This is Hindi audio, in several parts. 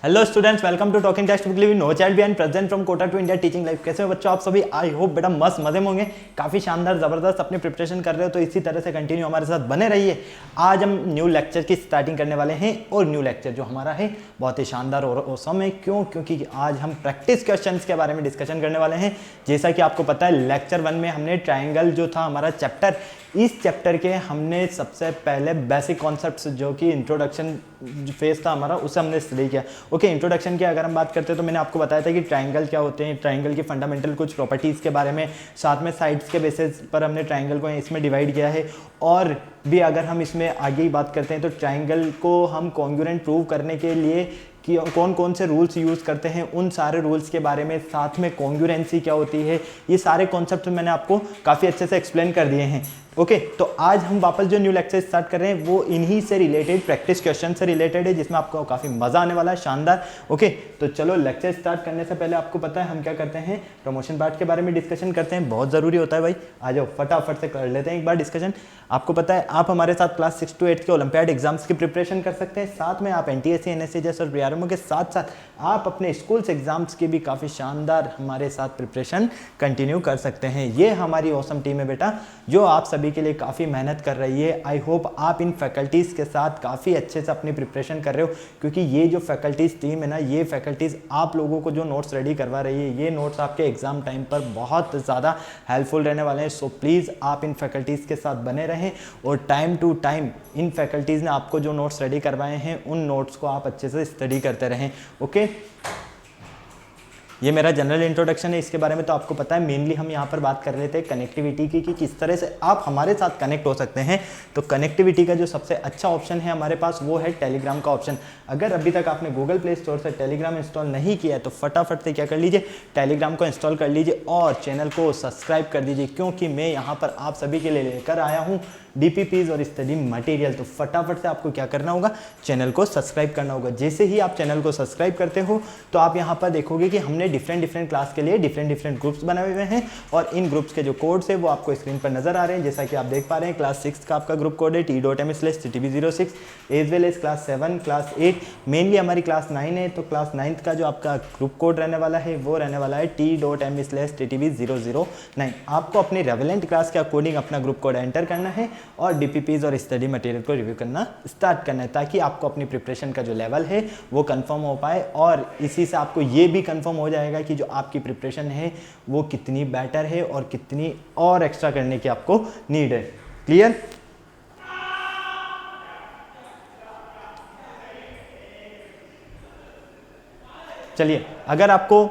Hello students, welcome to talking text book living no child behind present from Kota to India teaching life. कैसे हो बच्चों आप सभी? आई होप बेटा मस्त मजे में होंगे, काफी शानदार जबरदस्त अपनी प्रिपरेशन कर रहे हो, तो इसी तरह से कंटिन्यू हमारे साथ बने रहिए। आज हम न्यू लेक्चर की स्टार्टिंग करने वाले हैं और न्यू लेक्चर जो हमारा है बहुत ही शानदार और औसम है। क्यों? क्योंकि आज हम प्रैक्टिस क्वेश्चंस के बारे में डिस्कशन करने वाले हैं। जैसा कि आपको पता है लेक्चर 1 में हमने ट्राइंगल जो था हमारा चैप्टर, इस चैप्टर के हमने सबसे पहले बेसिक कॉन्सेप्ट्स जो कि इंट्रोडक्शन फेज था हमारा, उसे हमने स्टडी किया। ओके, इंट्रोडक्शन की अगर हम बात करते हैं तो मैंने आपको बताया था कि ट्राइंगल क्या होते हैं, ट्राइंगल की फंडामेंटल कुछ प्रॉपर्टीज़ के बारे में, साथ में साइड्स के बेसिस पर हमने ट्राइंगल को इसमें डिवाइड किया है। और भी अगर हम इसमें आगे ही बात करते हैं तो ट्राइंगल को हम कॉन्ग्रुएंट प्रूव करने के लिए कि कौन कौन से रूल्स यूज़ करते हैं, उन सारे रूल्स के बारे में, साथ में कॉन्ग्रुएंसी क्या होती है, ये सारे कॉन्सेप्ट मैंने आपको काफ़ी अच्छे से एक्सप्लेन कर दिए हैं। ओके, तो आज हम वापस जो न्यू लेक्चर स्टार्ट कर रहे हैं वो इन्हीं से रिलेटेड, प्रैक्टिस क्वेश्चन से रिलेटेड है, जिसमें आपको काफ़ी मज़ा आने वाला है, शानदार। ओके, तो चलो लेक्चर स्टार्ट करने से पहले आपको पता है हम क्या करते हैं, प्रमोशन पार्ट के बारे में डिस्कशन करते हैं, बहुत ज़रूरी होता है भाई। आ जाओ फटाफट से कर लेते हैं एक बार डिस्कशन। आपको पता है आप हमारे साथ क्लास 6 to 8 के ओलंपियाड एग्जाम्स की प्रिपरेशन कर सकते हैं, साथ में आप NTSC NSCJS और BRMO के साथ साथ आप अपने स्कूल्स एग्जाम्स की भी काफ़ी शानदार हमारे साथ प्रिपरेशन कंटिन्यू कर सकते हैं। ये हमारी ऑसम टीम है बेटा, जो आप सभी के लिए काफ़ी मेहनत कर रही है। आई होप आप इन फैकल्टीज़ के साथ काफ़ी अच्छे से अपनी प्रिपरेशन कर रहे हो, क्योंकि ये जो फैकल्टीज़ टीम है ना, ये फैकल्टीज़ आप लोगों को जो नोट्स रेडी करवा रही है, ये नोट्स आपके एग्जाम टाइम पर बहुत ज़्यादा हेल्पफुल रहने वाले हैं। सो प्लीज़ आप इन फैकल्टीज़ के साथ बने रहें और टाइम टू टाइम इन फैकल्टीज़ ने आपको जो नोट्स रेडी करवाए हैं उन नोट्स को आप अच्छे से स्टडी करते रहें। ओके, ये मेरा जनरल इंट्रोडक्शन है, इसके बारे में तो आपको पता है। मेनली हम यहाँ पर बात कर रहे थे कनेक्टिविटी की, कि किस तरह से आप हमारे साथ कनेक्ट हो सकते हैं। तो कनेक्टिविटी का जो सबसे अच्छा ऑप्शन है हमारे पास वो है टेलीग्राम का ऑप्शन। अगर अभी तक आपने गूगल प्ले स्टोर से टेलीग्राम इंस्टॉल नहीं किया है तो फटाफट से क्या कर लीजिए, टेलीग्राम को इंस्टॉल कर लीजिए और चैनल को सब्सक्राइब कर दीजिए, क्योंकि मैं यहाँ पर आप सभी के लिए लेकर आया हूँ DPPs और स्टडी मटेरियल। तो फटाफट से आपको क्या करना होगा, चैनल को सब्सक्राइब करना होगा। जैसे ही आप चैनल को सब्सक्राइब करते हो तो आप यहाँ पर देखोगे कि हमने डिफरेंट क्लास के लिए डिफरेंट ग्रुप्स बनाए हुए हैं, और इन ग्रुप्स के जो कोड्स है वो आपको स्क्रीन पर नजर आ रहे हैं। जैसा कि आप देख पा रहे हैं, क्लास 6 का आपका ग्रुप कोड है t.m/TTB06, as well as class 7, class 8, mainly हमारी क्लास 9 है, तो क्लास 9 का जो आपका ग्रुप कोड रहने वाला है वो रहने वाला है t.m/TTB009। आपको अपनी रेवेलेंट क्लास के अकॉर्डिंग अपना ग्रुप कोड एंटर करना है और DPPs और स्टडी मटेरियल को रिव्यू करना स्टार्ट करना है, ताकि आपको अपनी प्रिपरेशन का जो लेवल है वो कंफर्म हो पाए, और इसी से आपको ये भी कंफर्म हो जाएगा कि जो आपकी प्रिपरेशन है वो कितनी बेटर है और कितनी और एक्स्ट्रा करने की आपको नीड है। क्लियर? चलिए, अगर आपको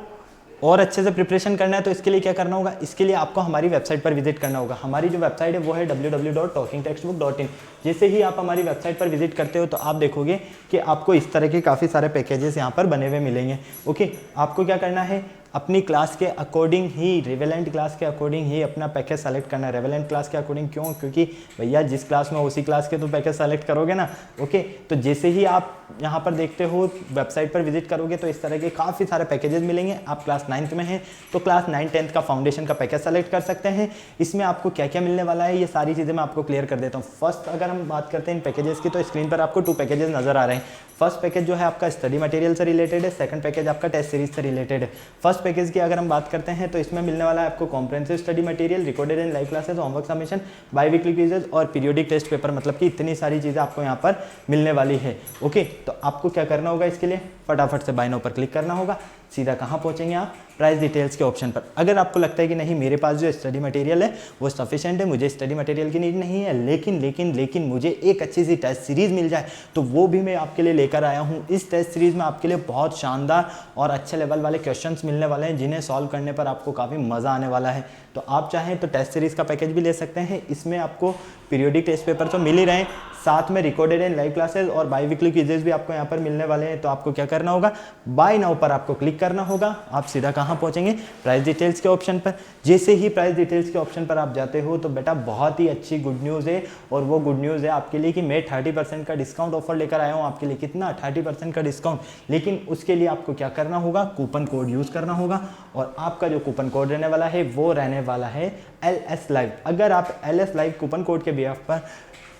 और अच्छे से प्रिपरेशन करना है तो इसके लिए क्या करना होगा, इसके लिए आपको हमारी वेबसाइट पर विजिट करना होगा। हमारी जो वेबसाइट है वो है www.talkingtextbook.in। जैसे ही आप हमारी वेबसाइट पर विजिट करते हो तो आप देखोगे कि आपको इस तरह के काफ़ी सारे पैकेजेस यहाँ पर बने हुए मिलेंगे। ओके, आपको क्या करना है, अपनी क्लास के अकॉर्डिंग ही, रेवेलेंट क्लास के अकॉर्डिंग ही अपना पैकेज सेलेक्ट करना है। रेवेलेंट क्लास के अकॉर्डिंग क्यों? क्योंकि भैया जिस क्लास में उसी क्लास के तो पैकेज सेलेक्ट करोगे ना। ओके, तो जैसे ही आप यहाँ पर देखते हो, वेबसाइट पर विजिट करोगे तो इस तरह के काफ़ी सारे पैकेजेस मिलेंगे। आप क्लास 9th में हैं तो क्लास 9, 10th का फाउंडेशन का पैकेज सेलेक्ट कर सकते हैं। इसमें आपको क्या क्या मिलने वाला है ये सारी चीज़ें मैं आपको क्लियर कर देता हूँ। फर्स्ट अगर हम बात करते हैं इन पैकेजेस की, तो स्क्रीन पर आपको 2 पैकेजेस नजर आ रहे हैं। फर्स्ट पैकेज जो है आपका स्टडी मटेरियल से रिलेटेड है, सेकंड पैकेज आपका टेस्ट सीरीज से रिलेटेड है। फर्स्ट पैकेज की अगर हम बात करते हैं तो इसमें मिलने वाला है आपको comprehensive study material, recorded and live classes, homework submission, by weekly quizzes और पीरियोडिक टेस्ट पेपर, मतलब कि इतनी सारी चीज़ें आपको यहाँ पर मिलने वाली है। ओके, तो आपको क्या करना होगा, इसके लिए फटाफट से बाय नाउ पर क्लिक करना होगा। सीधा कहाँ पहुँचेंगे आप, प्राइस डिटेल्स के ऑप्शन पर। अगर आपको लगता है कि नहीं मेरे पास जो स्टडी मटेरियल है वो सफिशिएंट है, मुझे स्टडी मटेरियल की नीड नहीं है, लेकिन मुझे एक अच्छी सी टेस्ट सीरीज़ मिल जाए, तो वो भी मैं आपके लिए लेकर आया हूँ। इस टेस्ट सीरीज़ में आपके लिए बहुत शानदार और अच्छे लेवल वाले क्वेश्चंस मिलने वाले हैं, जिन्हें सॉल्व करने पर आपको काफ़ी मज़ा आने वाला है। तो आप चाहें तो टेस्ट सीरीज़ का पैकेज भी ले सकते हैं। इसमें आपको पीरियोडिक टेस्ट पेपर तो मिल ही रहे हैं, साथ में रिकॉर्डेड एंड लाइव क्लासेस और बाई वीकली क्विजेज भी आपको यहाँ पर मिलने वाले हैं। तो आपको क्या करना होगा, बाय नाउ पर आपको क्लिक करना होगा। आप सीधा कहाँ पहुँचेंगे, प्राइस डिटेल्स के ऑप्शन पर। जैसे ही प्राइस डिटेल्स के ऑप्शन पर आप जाते हो तो बेटा बहुत ही अच्छी गुड न्यूज़ है, और वो गुड न्यूज़ है आपके लिए कि मैं 30% का डिस्काउंट ऑफर लेकर आया हूँ आपके लिए। कितना? 30% का डिस्काउंट। लेकिन उसके लिए आपको क्या करना होगा, कूपन कोड यूज़ करना होगा, और आपका जो कूपन कोड रहने वाला है वो रहने वाला है LS लाइव। अगर आप LS लाइव कूपन कोड के बिहाफ पर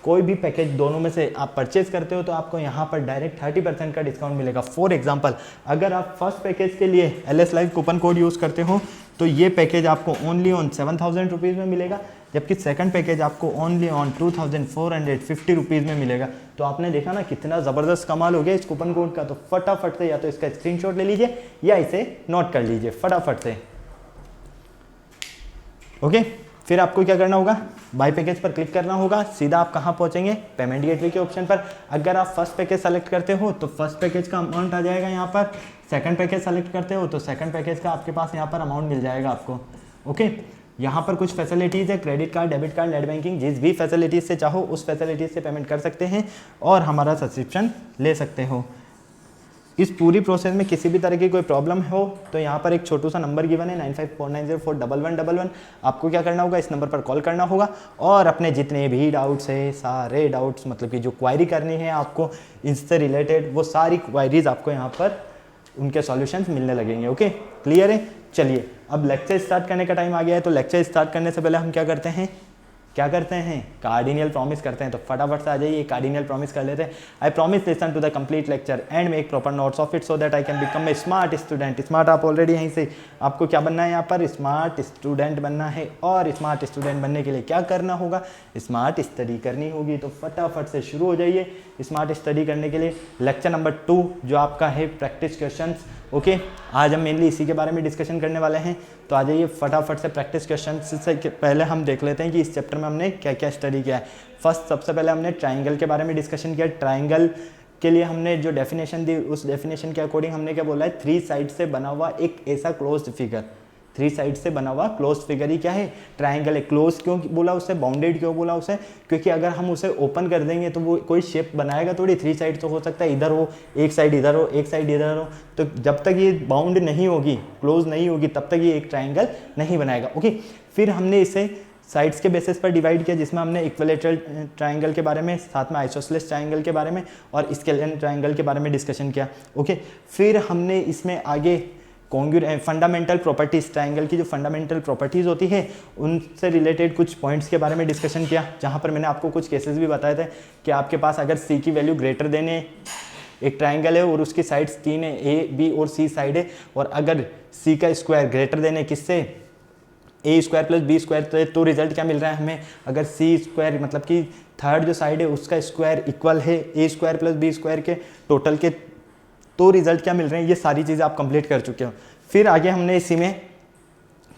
कोई भी पैकेज दोनों में से आप परचेज करते हो तो आपको यहाँ पर डायरेक्ट 30% का डिस्काउंट मिलेगा। फॉर एग्जांपल, अगर आप फर्स्ट पैकेज के लिए LS live coupon code use करते हो तो ये पैकेज आपको ओनली ऑन 7000 रुपीज़ में मिलेगा, जबकि सेकंड पैकेज आपको ओनली ऑन 2450 रुपीज़ में मिलेगा। तो आपने देखा ना कितना ज़बरदस्त कमाल हो गया इस कूपन कोड का। तो फटाफट से या तो इसका स्क्रीनशॉट ले लीजिए या इसे नोट कर लीजिए फटाफट से। ओके, फिर आपको क्या करना होगा, बाय पैकेज पर क्लिक करना होगा। सीधा आप कहाँ पहुँचेंगे, पेमेंट गेटवे के ऑप्शन पर। अगर आप फर्स्ट पैकेज सेलेक्ट करते हो तो फर्स्ट पैकेज का अमाउंट आ जाएगा यहाँ पर। सेकंड पैकेज सेलेक्ट करते हो तो सेकंड पैकेज का आपके पास यहाँ पर अमाउंट मिल जाएगा आपको। ओके, यहाँ पर कुछ फैसिलिटीज़ है, credit card, debit card, net banking, जिस भी फैसिलिटीज़ से चाहो उस फैसिलिटीज़ से पेमेंट कर सकते हैं और हमारा सब्सक्रिप्शन ले सकते हो। इस पूरी प्रोसेस में किसी भी तरह की कोई प्रॉब्लम हो तो यहाँ पर एक छोटू सा नंबर गिवन है 9549041111। आपको क्या करना होगा, इस नंबर पर कॉल करना होगा और अपने जितने भी डाउट्स है, सारे डाउट्स मतलब कि जो क्वायरी करनी है आपको इससे रिलेटेड, वो सारी क्वायरीज आपको यहाँ पर उनके सॉल्यूशंस मिलने लगेंगे। ओके, क्लियर है। चलिए अब लेक्चर स्टार्ट करने का टाइम आ गया है। तो लेक्चर स्टार्ट करने से पहले हम क्या करते हैं, कार्डिनल प्रॉमिस करते हैं। तो फटाफट से आ जाइए, कार्डिनल प्रॉमिस कर लेते हैं। I promise listen to the complete lecture and make proper notes of it so that I can become a smart student. Smart आप ऑलरेडी यहीं से, आपको क्या बनना है यहाँ पर, स्मार्ट स्टूडेंट बनना है। और स्मार्ट स्टूडेंट बनने के लिए क्या करना होगा, स्मार्ट स्टडी करनी होगी। तो फटाफट से शुरू हो जाइए स्मार्ट स्टडी करने के लिए। लेक्चर नंबर 2 जो आपका है प्रैक्टिस क्वेश्चंस। ओके, आज हम मेनली इसी के बारे में डिस्कशन करने वाले हैं। तो आ जाइए फटाफट से प्रैक्टिस क्वेश्चन से पहले हम देख लेते हैं कि इस चैप्टर में हमने क्या क्या स्टडी किया है। फर्स्ट सबसे पहले हमने ट्राइंगल के बारे में डिस्कशन किया। ट्राइंगल के लिए हमने जो डेफिनेशन दी उस डेफिनेशन के अकॉर्डिंग हमने क्या बोला है, 3 साइड से बना हुआ एक ऐसा क्लोज्ड फिगर। 3 साइड से बना हुआ क्लोज फिगर ही क्या है, ट्राइंगल है। क्लोज क्यों बोला उसे, बाउंडेड क्यों बोला उसे, क्योंकि अगर हम उसे ओपन कर देंगे तो वो कोई शेप बनाएगा थोड़ी। 3 साइड तो हो सकता है इधर हो, एक साइड इधर हो, एक साइड इधर हो। तो जब तक ये बाउंड नहीं होगी, क्लोज नहीं होगी, तब तक ये एक ट्राइंगल नहीं बनाएगा। ओके, फिर हमने इसे साइड्स के बेसिस पर डिवाइड किया, जिसमें हमने इक्विलेटरल ट्राइंगल के बारे में, साथ में आइसोसेलेस ट्राइंगल के बारे में और स्केलेटन ट्राइंगल के बारे में डिस्कशन किया। ओके, फिर हमने इसमें आगे फंडामेंटल प्रॉपर्टीज, ट्राइंगल की जो फंडामेंटल प्रॉपर्टीज़ होती है उनसे रिलेटेड कुछ पॉइंट्स के बारे में डिस्कशन किया, जहाँ पर मैंने आपको कुछ केसेस भी बताए थे कि आपके पास अगर सी की वैल्यू ग्रेटर देन है, एक ट्राइंगल है और उसकी साइड्स 3 है, ए बी और सी साइड है, और अगर सी का स्क्वायर ग्रेटर देन है किससे, ए स्क्वायर प्लस बी स्क्वायर, तो रिजल्ट क्या मिल रहा है हमें, अगर सी स्क्वायर मतलब कि थर्ड जो साइड है उसका स्क्वायर इक्वल है ए स्क्वायर प्लस बी स्क्वायर के टोटल के, तो रिजल्ट क्या मिल रहे हैं। ये सारी चीज़ें आप कंप्लीट कर चुके हो। फिर आगे हमने इसी में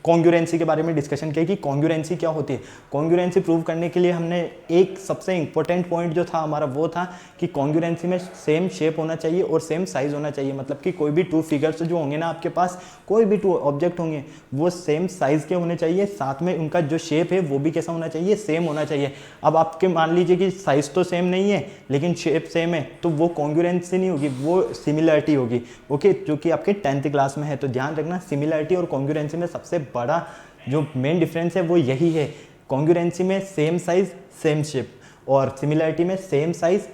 कॉन्ग्रुएंसी के बारे में डिस्कशन किया कि कॉन्ग्रुएंसी क्या होती है। कॉन्ग्रुएंसी प्रूव करने के लिए हमने एक सबसे इंपॉर्टेंट पॉइंट जो था हमारा वो था कि कॉन्ग्रुएंसी में सेम शेप होना चाहिए और सेम साइज होना चाहिए। मतलब कि कोई भी 2 फिगर्स जो होंगे ना आपके पास, कोई भी 2 ऑब्जेक्ट होंगे वो सेम साइज के होने चाहिए, साथ में उनका जो शेप है वो भी कैसा होना चाहिए, सेम होना चाहिए। अब आपके मान लीजिए कि साइज तो सेम नहीं है लेकिन शेप सेम है, तो वो कॉन्ग्रुएंसी नहीं होगी, वो सिमिलरिटी होगी। ओके, जो कि आपके 10th क्लास में है। तो ध्यान रखना, सिमिलरिटी और कॉन्ग्रुएंसी में सबसे बड़ा जो मेन डिफरेंस है वो यही है। कॉन्ग्रुएंसी में सेम साइज सेम शेप, और सिमिलरिटी में सेम साइज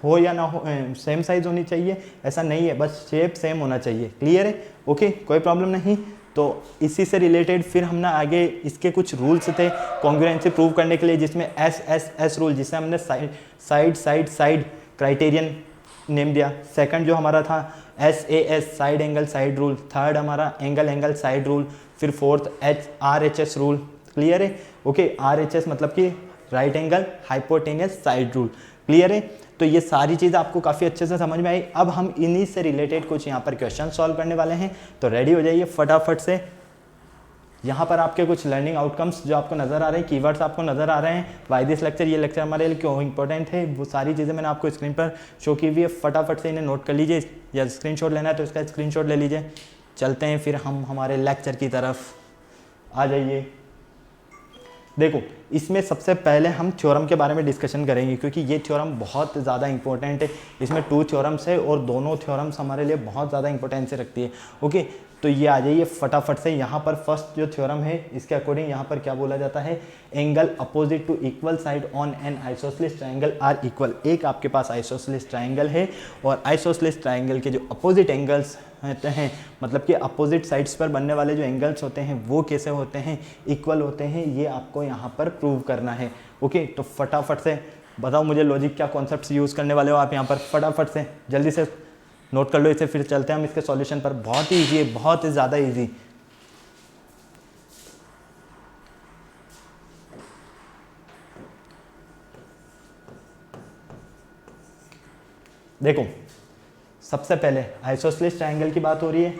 हो या ना हो, सेम साइज होनी चाहिए ऐसा नहीं है, बस शेप सेम होना चाहिए। क्लियर है। ओके, कोई प्रॉब्लम नहीं। तो इसी से रिलेटेड फिर हमने आगे इसके कुछ रूल्स थे कॉन्ग्रुएंसी प्रूव करने के लिए, जिसमें एस रूल, जिसे हमने साइड क्राइटेरियन नेम दिया। सेकंड जो हमारा था SAS side angle side rule. Third हमारा एंगल साइड रूल। फिर फोर्थ RHS रूल। क्लियर है। ओके, RHS मतलब कि right angle hypotenuse side rule. Clear है। तो ये सारी चीज़ आपको काफ़ी अच्छे से समझ में आई। अब हम इन्हीं से रिलेटेड कुछ यहाँ पर क्वेश्चन सॉल्व करने वाले हैं। तो रेडी हो जाइए फटाफट से। यहाँ पर आपके कुछ लर्निंग आउटकम्स जो आपको नज़र आ रहे हैं, कीवर्ड्स आपको नज़र आ रहे हैं। वाई दिस लेक्चर, ये लेक्चर हमारे लिए क्यों इंपॉर्टेंट है, वो सारी चीज़ें मैंने आपको स्क्रीन पर शो की हुई है। फटाफट से इन्हें नोट कर लीजिए, या स्क्रीनशॉट लेना है तो इसका स्क्रीनशॉट ले लीजिए। चलते हैं फिर हम हमारे लेक्चर की तरफ। आ जाइए। देखो, इसमें सबसे पहले हम थ्योरम के बारे में डिस्कशन करेंगे, क्योंकि ये थ्योरम बहुत ज़्यादा इंपॉर्टेंट है। इसमें 2 थ्योरम्स है और दोनों थ्योरम्स हमारे लिए बहुत ज़्यादा इंपॉर्टेंस रखती है। ओके, तो ये आ जाइए फटाफट से। यहाँ पर फर्स्ट जो थ्योरम है इसके अकॉर्डिंग यहाँ पर क्या बोला जाता है, angle opposite to equal side on an isosceles triangle are equal. एक आपके पास आइसोसेलेस ट्राइंगल है और आइसोसेलेस ट्राइंगल के जो अपोजिट एंगल्स होते हैं, मतलब कि अपोजिट साइड्स पर बनने वाले जो एंगल्स होते हैं वो कैसे होते हैं, इक्वल होते हैं, ये आपको यहाँ पर प्रूव करना है। ओके, तो फटाफट से बताओ मुझे लॉजिक क्या कॉन्सेप्ट्स यूज़ करने वाले हो आप यहाँ पर, फटाफट से जल्दी से नोट कर लो इसे, फिर चलते हैं हम इसके सॉल्यूशन पर। बहुत ही ईजी है, बहुत ही ज़्यादा ईजी। देखो, सबसे पहले आइसोसेलेस ट्रायंगल की बात हो रही है।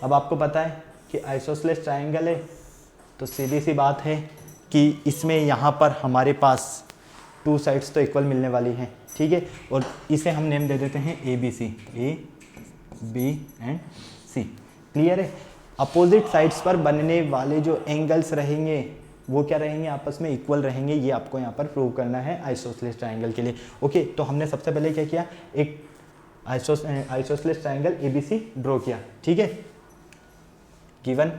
अब आपको पता है कि आइसोसेलेस ट्रायंगल है, तो सीधी सी बात है कि इसमें यहाँ पर हमारे पास टू साइड्स तो इक्वल मिलने वाली हैं, ठीक है। और इसे हम नेम दे देते हैं ABC, A B and C। Clear है। अपोजिट साइड्स पर बनने वाले जो एंगल्स रहेंगे वो क्या रहेंगे, आपस में इक्वल रहेंगे। ये आपको यहाँ पर प्रूव करना है आइसोसेलेस ट्रायंगल के लिए। ओके, तो हमने सबसे पहले क्या किया, एक आइसोसेलेस ट्रायंगल ABC ड्रॉ किया, ठीक है। Given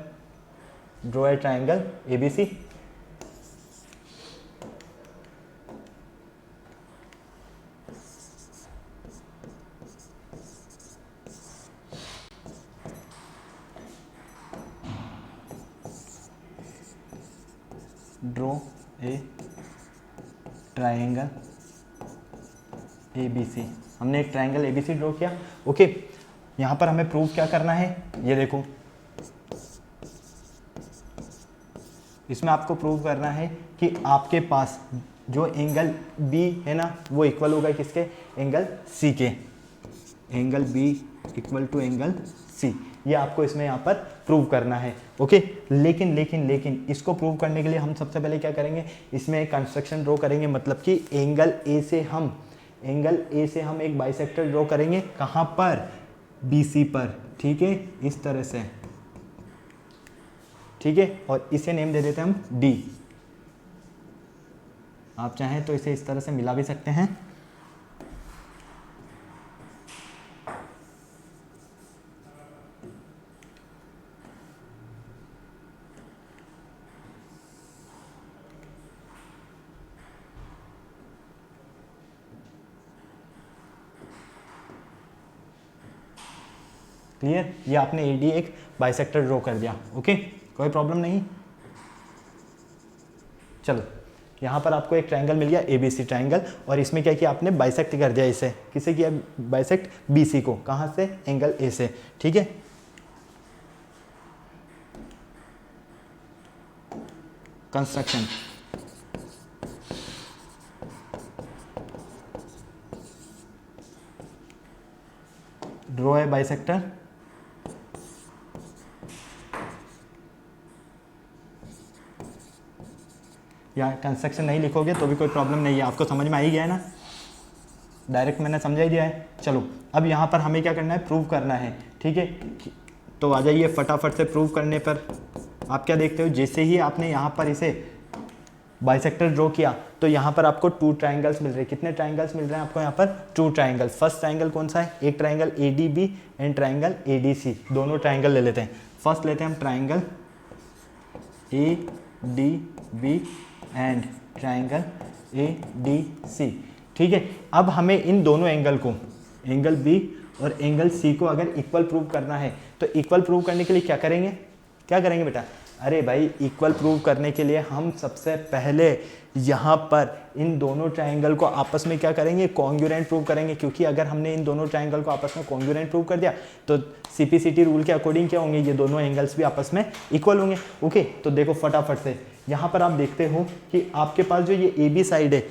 draw a triangle ABC। Draw a triangle ABC। हमने एक ट्रायंगल ABC ड्रॉ किया। ओके, यहाँ पर हमें प्रूव क्या करना है, ये देखो, इसमें आपको प्रूव करना है कि आपके पास जो एंगल B है ना वो इक्वल होगा किसके, एंगल C के। Angle B equal to angle C, ये आपको इसमें यहाँ पर प्रूव करना है। ओके, लेकिन इसको प्रूव करने के लिए हम सबसे पहले क्या करेंगे, इसमें एक कंस्ट्रक्शन ड्रॉ करेंगे, मतलब कि एंगल A से हम एक बाइसेक्टर ड्रॉ करेंगे। कहाँ पर, BC पर, ठीक है, इस तरह से, ठीक है। और इसे नेम दे देते हैं हम D। आप चाहें तो इसे इस तरह से मिला भी सकते हैं। क्लियर, ये आपने AD एक बाइसेक्टर ड्रॉ कर दिया। ओके, कोई प्रॉब्लम नहीं। चलो, यहाँ पर आपको एक ट्रायंगल मिल गया ABC ट्रायंगल, और इसमें क्या किया आपने, बाइसेक्ट कर दिया इसे। किसे किया, बाइसेक्ट BC को। कहाँ से, एंगल A से, ठीक है। कंस्ट्रक्शन, ड्रॉ ए बाइसेक्टर या कंस्ट्रक्शन नहीं लिखोगे तो भी कोई प्रॉब्लम नहीं है, आपको समझ में आ ही गया है ना, डायरेक्ट मैंने समझा ही दिया है। चलो, अब यहाँ पर हमें क्या करना है, प्रूव करना है, ठीक है। तो आ जाइए फटाफट से प्रूव करने पर। आप क्या देखते हो, जैसे ही आपने यहाँ पर इसे बाइसेक्टर ड्रॉ किया तो यहाँ पर आपको टू ट्राइंगल्स मिल रहे हैं। कितने ट्राइंगल्स मिल रहे हैं आपको यहाँ पर, टू ट्राइंगल। फर्स्ट ट्राइंगल कौन सा है, एक triangle ADB and triangle ADC। दोनों ट्राइंगल ले लेते हैं। फर्स्ट लेते हैं हम triangle ADB and triangle ADC, ठीक है। अब हमें इन दोनों एंगल को, एंगल B और एंगल C को अगर इक्वल प्रूव करना है तो इक्वल प्रूव करने के लिए क्या करेंगे, क्या करेंगे बेटा, अरे भाई इक्वल प्रूव करने के लिए हम सबसे पहले यहाँ पर इन दोनों ट्राइंगल को आपस में क्या करेंगे, कॉन्ग्रुएंट प्रूव करेंगे। क्योंकि अगर हमने इन दोनों ट्राइंगल को आपस में कॉन्ग्रुएंट प्रूव कर दिया तो CPCT रूल के अकॉर्डिंग क्या होंगे, ये दोनों एंगल्स भी आपस में इक्वल होंगे। ओके, तो देखो फटाफट से यहाँ पर आप देखते हो कि आपके पास जो ये AB साइड है,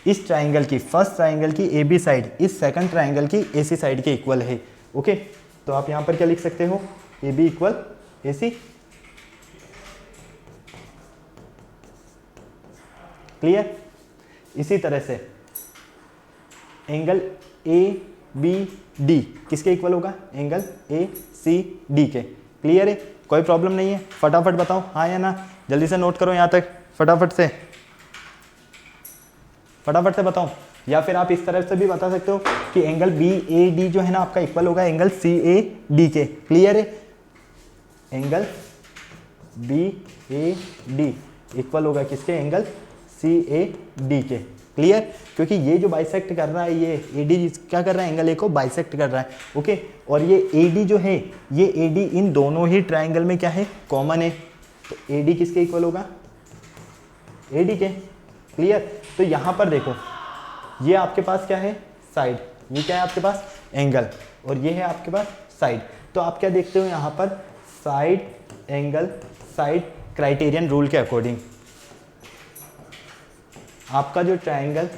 इस ट्राइंगल की, फर्स्ट ट्राइंगल की AB साइड इस सेकंड ट्राइंगल की AC साइड के इक्वल है। ओके, तो आप यहाँ पर क्या लिख सकते हो, AB इक्वल AC। क्लियर। इसी तरह से एंगल ABD किसके इक्वल होगा, एंगल ACD के। क्लियर है, कोई प्रॉब्लम नहीं है। फटाफट बताओ हाँ या ना, जल्दी से नोट करो यहाँ तक, फटाफट से बताओ। या फिर आप इस तरह से भी बता सकते हो कि एंगल BAD जो है ना आपका इक्वल होगा एंगल CAD के। क्लियर है, एंगल BAD इक्वल होगा किसके, एंगल CAD के। क्लियर, क्योंकि ये जो बाइसेक्ट कर रहा है, ये एडी क्या कर रहा है, एंगल ए को बाइसेक्ट कर रहा है। ओके, और ये एडी जो है, ये एडी इन दोनों ही ट्राइंगल में क्या है, कॉमन है। तो एडी किसके इक्वल होगा, एडी के। क्लियर, तो यहाँ पर देखो ये आपके पास क्या है, साइड, ये क्या है आपके पास, एंगल, और ये है आपके पास साइड। तो आप क्या देखते हो यहाँ पर, side angle side, criterion rule के अकॉर्डिंग आपका जो ट्राइंगल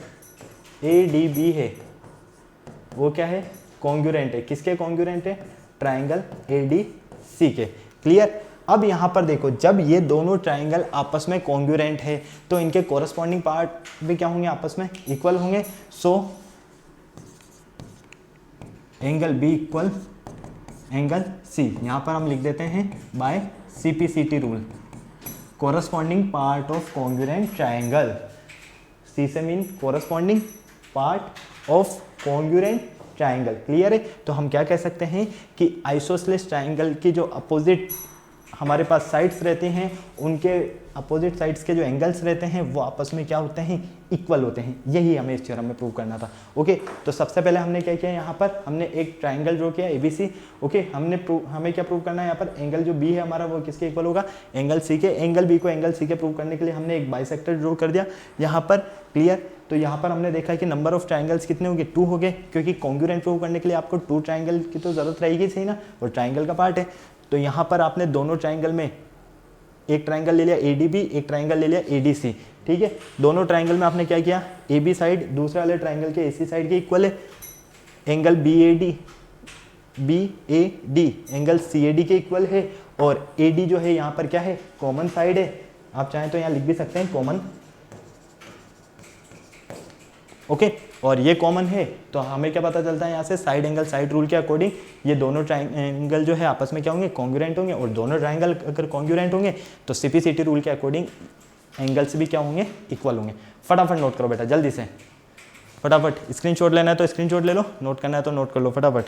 ADB है वो क्या है, कॉन्ग्रुएंट है। किसके कॉन्ग्रुएंट है, ट्राइंगल ADC के। क्लियर, अब यहाँ पर देखो जब ये दोनों ट्राइंगल आपस में कॉन्ग्रुएंट है तो इनके कोरस्पॉन्डिंग पार्ट भी क्या होंगे, आपस में इक्वल होंगे। So angle B equal angle C, यहाँ पर हम लिख देते हैं by CPCT rule, corresponding part of congruent triangle. C से mean corresponding part of congruent triangle. Clear है, तो हम क्या कह सकते हैं कि आइसोसेलेस ट्राइंगल की जो अपोजिट हमारे पास साइड्स रहते हैं, उनके अपोजिट साइड्स के जो एंगल्स रहते हैं वो आपस में क्या होते हैं, इक्वल होते हैं। यही हमें इस थ्योरम में प्रूव करना था। ओके, तो सबसे पहले हमने क्या किया, यहाँ पर हमने एक ट्राइंगल ड्रॉ किया ABC। ओके, हमें क्या प्रूव करना है, यहाँ पर एंगल जो B है हमारा वो किसके इक्वल होगा, एंगल C के। एंगल B को एंगल C के प्रूव करने के लिए हमने एक बाइसेक्टर ड्रॉ कर दिया यहाँ पर। क्लियर, तो यहाँ पर हमने देखा कि नंबर ऑफ ट्राइंगल्स कितने होंगे, 2 हो गए, क्योंकि कॉन्ग्रुएंट प्रूव करने के लिए आपको 2 ट्राइंगल की तो जरूरत रहेगी, सही ना, और ट्राइंगल का पार्ट है। तो यहाँ पर आपने दोनों ट्राइंगल में एक ट्राइंगल ले लिया ADB, एक ट्राइंगल ले लिया ADC। ठीक है, दोनों ट्राइंगल में आपने क्या किया, AB साइड दूसरे वाले ट्राइंगल के AC साइड के इक्वल है, एंगल BAD एंगल CAD के इक्वल है, और AD जो है यहाँ पर क्या है, कॉमन साइड है। आप चाहें तो यहाँ लिख भी सकते हैं कॉमन। ओके, और ये कॉमन है तो हमें क्या पता चलता है यहाँ से, साइड एंगल साइड रूल के अकॉर्डिंग ये दोनों ट्राइंगल जो है आपस में क्या होंगे, कॉन्ग्रुएंट होंगे, और दोनों ट्राइंगल अगर कॉन्ग्रुएंट होंगे तो CPCT रूल के अकॉर्डिंग एंगल्स भी क्या होंगे, इक्वल होंगे। फटाफट नोट करो बेटा, जल्दी से, फटाफट स्क्रीनशॉट लेना है तो स्क्रीनशॉट ले लो, नोट करना है तो नोट कर लो, फटाफट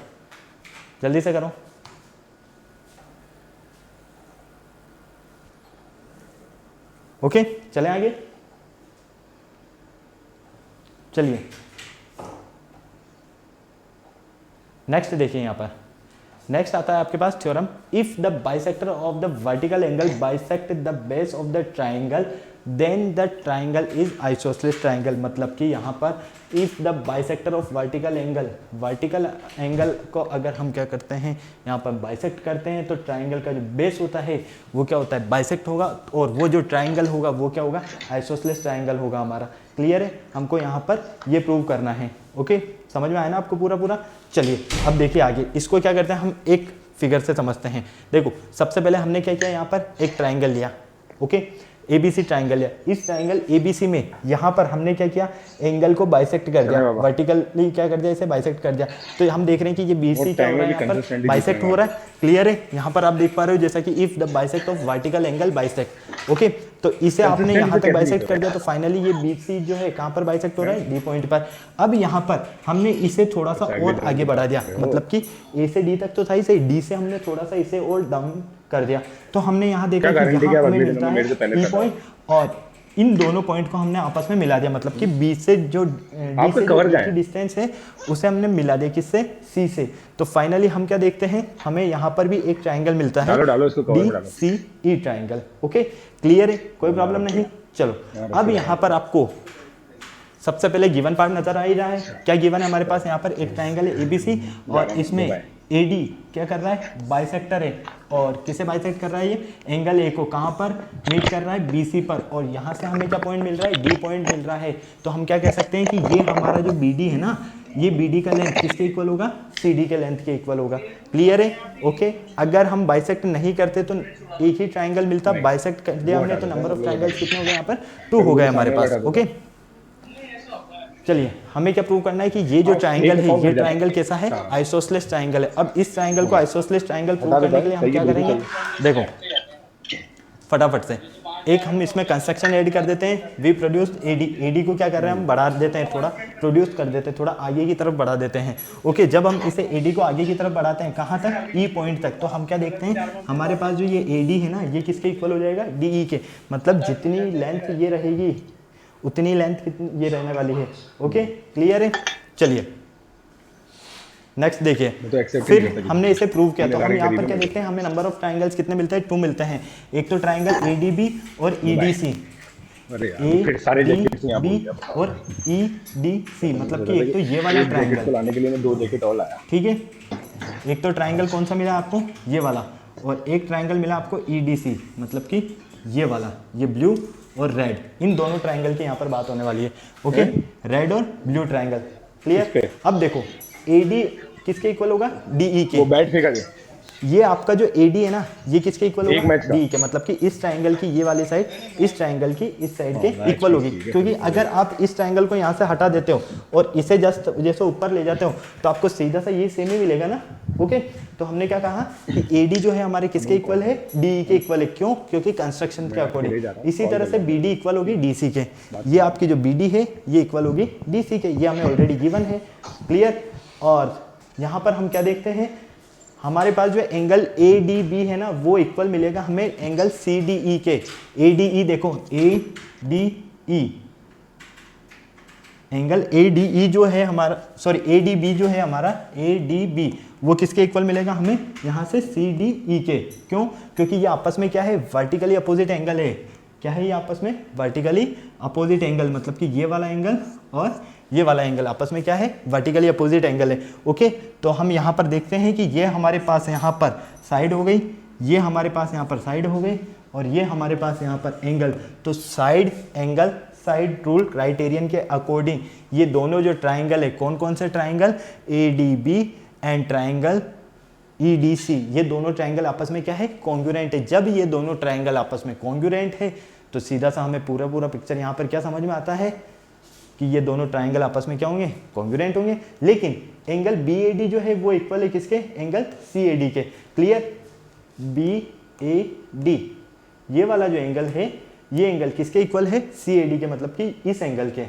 जल्दी से करो। ओके, चले आगे, चलिए नेक्स्ट देखिए। यहाँ पर नेक्स्ट आता है आपके पास theorem, if the bisector of the vertical angle bisect the base of the triangle then the triangle is isosceles triangle. मतलब कि यहाँ पर if the bisector of vertical angle को अगर हम क्या करते हैं, यहाँ पर बाइसेक्ट करते हैं तो ट्राइंगल का जो बेस होता है वो क्या होता है, बाइसेक्ट होगा, और वो जो ट्राइंगल होगा वो क्या होगा, आइसोसेलेस ट्राइंगल होगा हमारा। क्लियर है, हमको यहाँ पर ये प्रूव करना है। ओके, समझ में आया ना आपको पूरा। चलिए अब देखिए आगे, इसको क्या करते हैं हम एक फिगर से समझते हैं। देखो सबसे पहले हमने क्या किया, यहाँ पर एक ट्राइंगल लिया। ओके, ABC ट्राइंगल है, इस ट्राइंगल ABC में यहाँ पर हमने क्या किया, एंगल को बाइसेक्ट कर दिया, वर्टिकली क्या कर दिया, इसे बाइसेक्ट कर दिया। तो हम देख रहे हैं कि ये BC क्या हो रहा है, यहाँ पर बाइसेक्ट हो रहा है। क्लियर है, यहाँ पर आप देख पा रहे हो जैसा कि if the bisect of vertical angle bisect. Okay, तो इसे आपने यहाँ तक बाइसेक्ट कर दिया, तो फाइनली ये BC जो है कहाँ पर बाइसेक्ट हो रहा है, D पॉइंट पर। अब यहाँ पर हमने इसे थोड़ा सा और आगे बढ़ा दिया, मतलब कि A से D तक तो था ही सही, D से हमने थोड़ा सा इसे और डाउन कर दिया। तो हमने यहाँ देखा कि यहाँ हमें मिलता है E पॉइंट, और इन दोनों पॉइंट को हमने आपस में मिला दिया, मतलब कि B से जो D से जो डिस्टेंस है उसे हमने मिला दिया, किससे, C से। तो फाइनली हम क्या देखते हैं, हमें यहाँ पर भी एक ट्राइंगल मिलता है, DCE ट्राइंगल। ओके, क्लियर है, कोई प्रॉब्लम नहीं। चलो अब यहाँ पर आपको सबसे पहले गिवन पार्ट नजर आ ही रहा है। क्या गिवन है हमारे पास, यहाँ पर एक ट्राइंगल है ABC, और इसमें AD क्या कर रहा है, बाइसेक्टर है, और किसे बाइसेक्ट कर रहा है, ये एंगल A को कहाँ पर मीट कर रहा है, BC पर, और यहाँ से हमें क्या पॉइंट मिल रहा है, D पॉइंट मिल रहा है। तो हम क्या कह सकते हैं कि ये हमारा जो BD है ना, ये BD का लेंथ किसके इक्वल होगा, CD के लेंथ के इक्वल होगा। क्लियर है, ओके। अगर हम बाइसेक्ट नहीं करते तो एक ही ट्राइंगल मिलता, बाइसेक्ट कर दिया हमने तो नंबर ऑफ ट्राइंगल्स कितने हो गए, यहाँ पर 2 हो गए हमारे पास। ओके, चलिए हमें क्या प्रूव करना है कि ये जो ट्राइंगल है, ये ट्राइंगल कैसा है, आइसोसेलेस ट्राइंगल है। अब इस ट्राइंगल को आइसोसेलेस ट्राइंगल प्रूव करने के लिए हम क्या करेंगे, देखो फटाफट से एक हम इसमें कंस्ट्रक्शन ऐड कर देते हैं, वी प्रोड्यूस्ड AD को क्या कर रहे हैं हम बढ़ा देते हैं, थोड़ा प्रोड्यूस कर देते हैं, थोड़ा आगे की तरफ बढ़ा देते हैं। ओके, जब हम इसे AD को आगे की तरफ बढ़ाते हैं, कहाँ तक, E पॉइंट तक, तो हम क्या देखते हैं, हमारे पास जो ये AD है ना, ये किसके इक्वल हो जाएगा, DE के। मतलब जितनी लेंथ ये रहेगी उतनी लेंथ कितनी ये रहने वाली है। ओके क्लियर है। चलिए नेक्स्ट देखिए, फिर हमने इसे प्रूव किया तो हम यहाँ पर क्या देखते हैं, हमें नंबर ऑफ ट्राइंगल्स कितने मिलते हैं, 2 मिलते हैं। एक तो ट्राइंगल एडीबी और ईडीसी, एडीबी और ईडीसी, मतलब कि एक तो ये वाला ट्राइंगल लाने के लिए मैं 2 जैकेट और लाया, ठीक है। एक तो ट्राइंगल कौन सा मिला आपको, ये वाला, और एक ट्राइंगल मिला आपको ईडीसी, मतलब कि ये वाला, ये ब्लू और रेड, इन दोनों ट्राइंगल की यहाँ पर बात होने वाली है। ओके, रेड और ब्लू ट्राइंगल, क्लियर। अब देखो एडी किसके इक्वल होगा, डीई के। वो बैट फेंका दे। ये आपका जो एडी है ना, ये किसके इक्वल होगा, डी के, मतलब कि इस ट्राइंगल की ये वाली साइड इस ट्राइंगल की इस साइड के इक्वल होगी। क्योंकि अगर आप इस ट्राइंगल को यहाँ से हटा देते हो और इसे जस्ट जैसे ऊपर ले जाते हो तो आपको सीधा सा ये सेम ही मिलेगा ना। ओके, तो हमने क्या कहा कि एडी जो है हमारे किसके इक्वल है, डी के इक्वल है। क्यों, क्योंकि कंस्ट्रक्शन के अकॉर्डिंग। इसी तरह से बीडी इक्वल होगी डीसी के, ये आपकी जो बीडी है ये इक्वल होगी डीसी के, ये हमें ऑलरेडी गिवन है, क्लियर। और यहाँ पर हम क्या देखते हैं, हमारे पास जो एंगल ए डी बी है ना वो इक्वल मिलेगा हमें एंगल सी डी ई के। ए डी ई देखो, A D E, angle A D E जो है हमारा, सॉरी ए डी बी जो है हमारा, ए डी बी वो किसके इक्वल मिलेगा हमें, यहाँ से सी डी ई के। क्यों, क्योंकि ये आपस में क्या है, वर्टिकली अपोजिट एंगल है। क्या है ये आपस में, वर्टिकली अपोजिट एंगल, मतलब कि ये वाला एंगल और ये वाला एंगल आपस में क्या है, वर्टिकली अपोजिट एंगल है। ओके, तो हम यहाँ पर देखते हैं कि ये हमारे पास यहाँ पर साइड हो गई, ये हमारे पास यहाँ पर साइड हो गई, और ये हमारे पास यहाँ पर एंगल। तो side angle side rule criterion के अकॉर्डिंग ये दोनों जो ट्राइंगल है, कौन कौन से triangle, A D B and triangle E D C, ये दोनों ट्राइंगल आपस में क्या है, कॉन्ग्रुएंट है। जब ये दोनों ट्राइंगल आपस में कॉन्ग्रुएंट है तो सीधा सा हमें पूरा पिक्चर यहाँ पर क्या समझ में आता है कि ये दोनों ट्राइंगल आपस में क्या होंगे, कॉन्ग्रुएंट होंगे। लेकिन एंगल बी ए डी जो है वो इक्वल है किसके, एंगल सी ए डी के, क्लियर। बी ए डी ये वाला जो एंगल है ये एंगल किसके इक्वल है, सी ए डी के, मतलब कि इस एंगल के,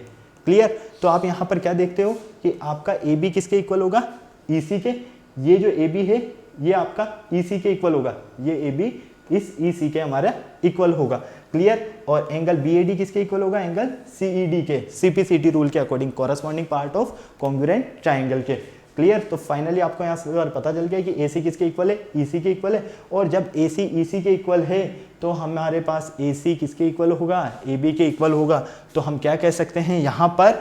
क्लियर। तो आप यहाँ पर क्या देखते हो कि आपका ए बी किसके इक्वल होगा, ई सी के। ये जो ए बी है ये आपका ई सी के इक्वल होगा, ये ए बी इस ई सी के हमारा इक्वल होगा, क्लियर। और एंगल बी ए डी किसके इक्वल होगा, एंगल सी ई डी के, सीपीसीटी रूल के according, corresponding part of congruent triangle के, क्लियर। तो फाइनली आपको यहाँ से पता चल गया कि ए सी किसके इक्वल है, ई सी के इक्वल है। और जब ए सी ई सी के इक्वल है तो हमारे पास ए सी किसके इक्वल होगा, ए बी के इक्वल होगा। तो हम क्या कह सकते हैं यहाँ पर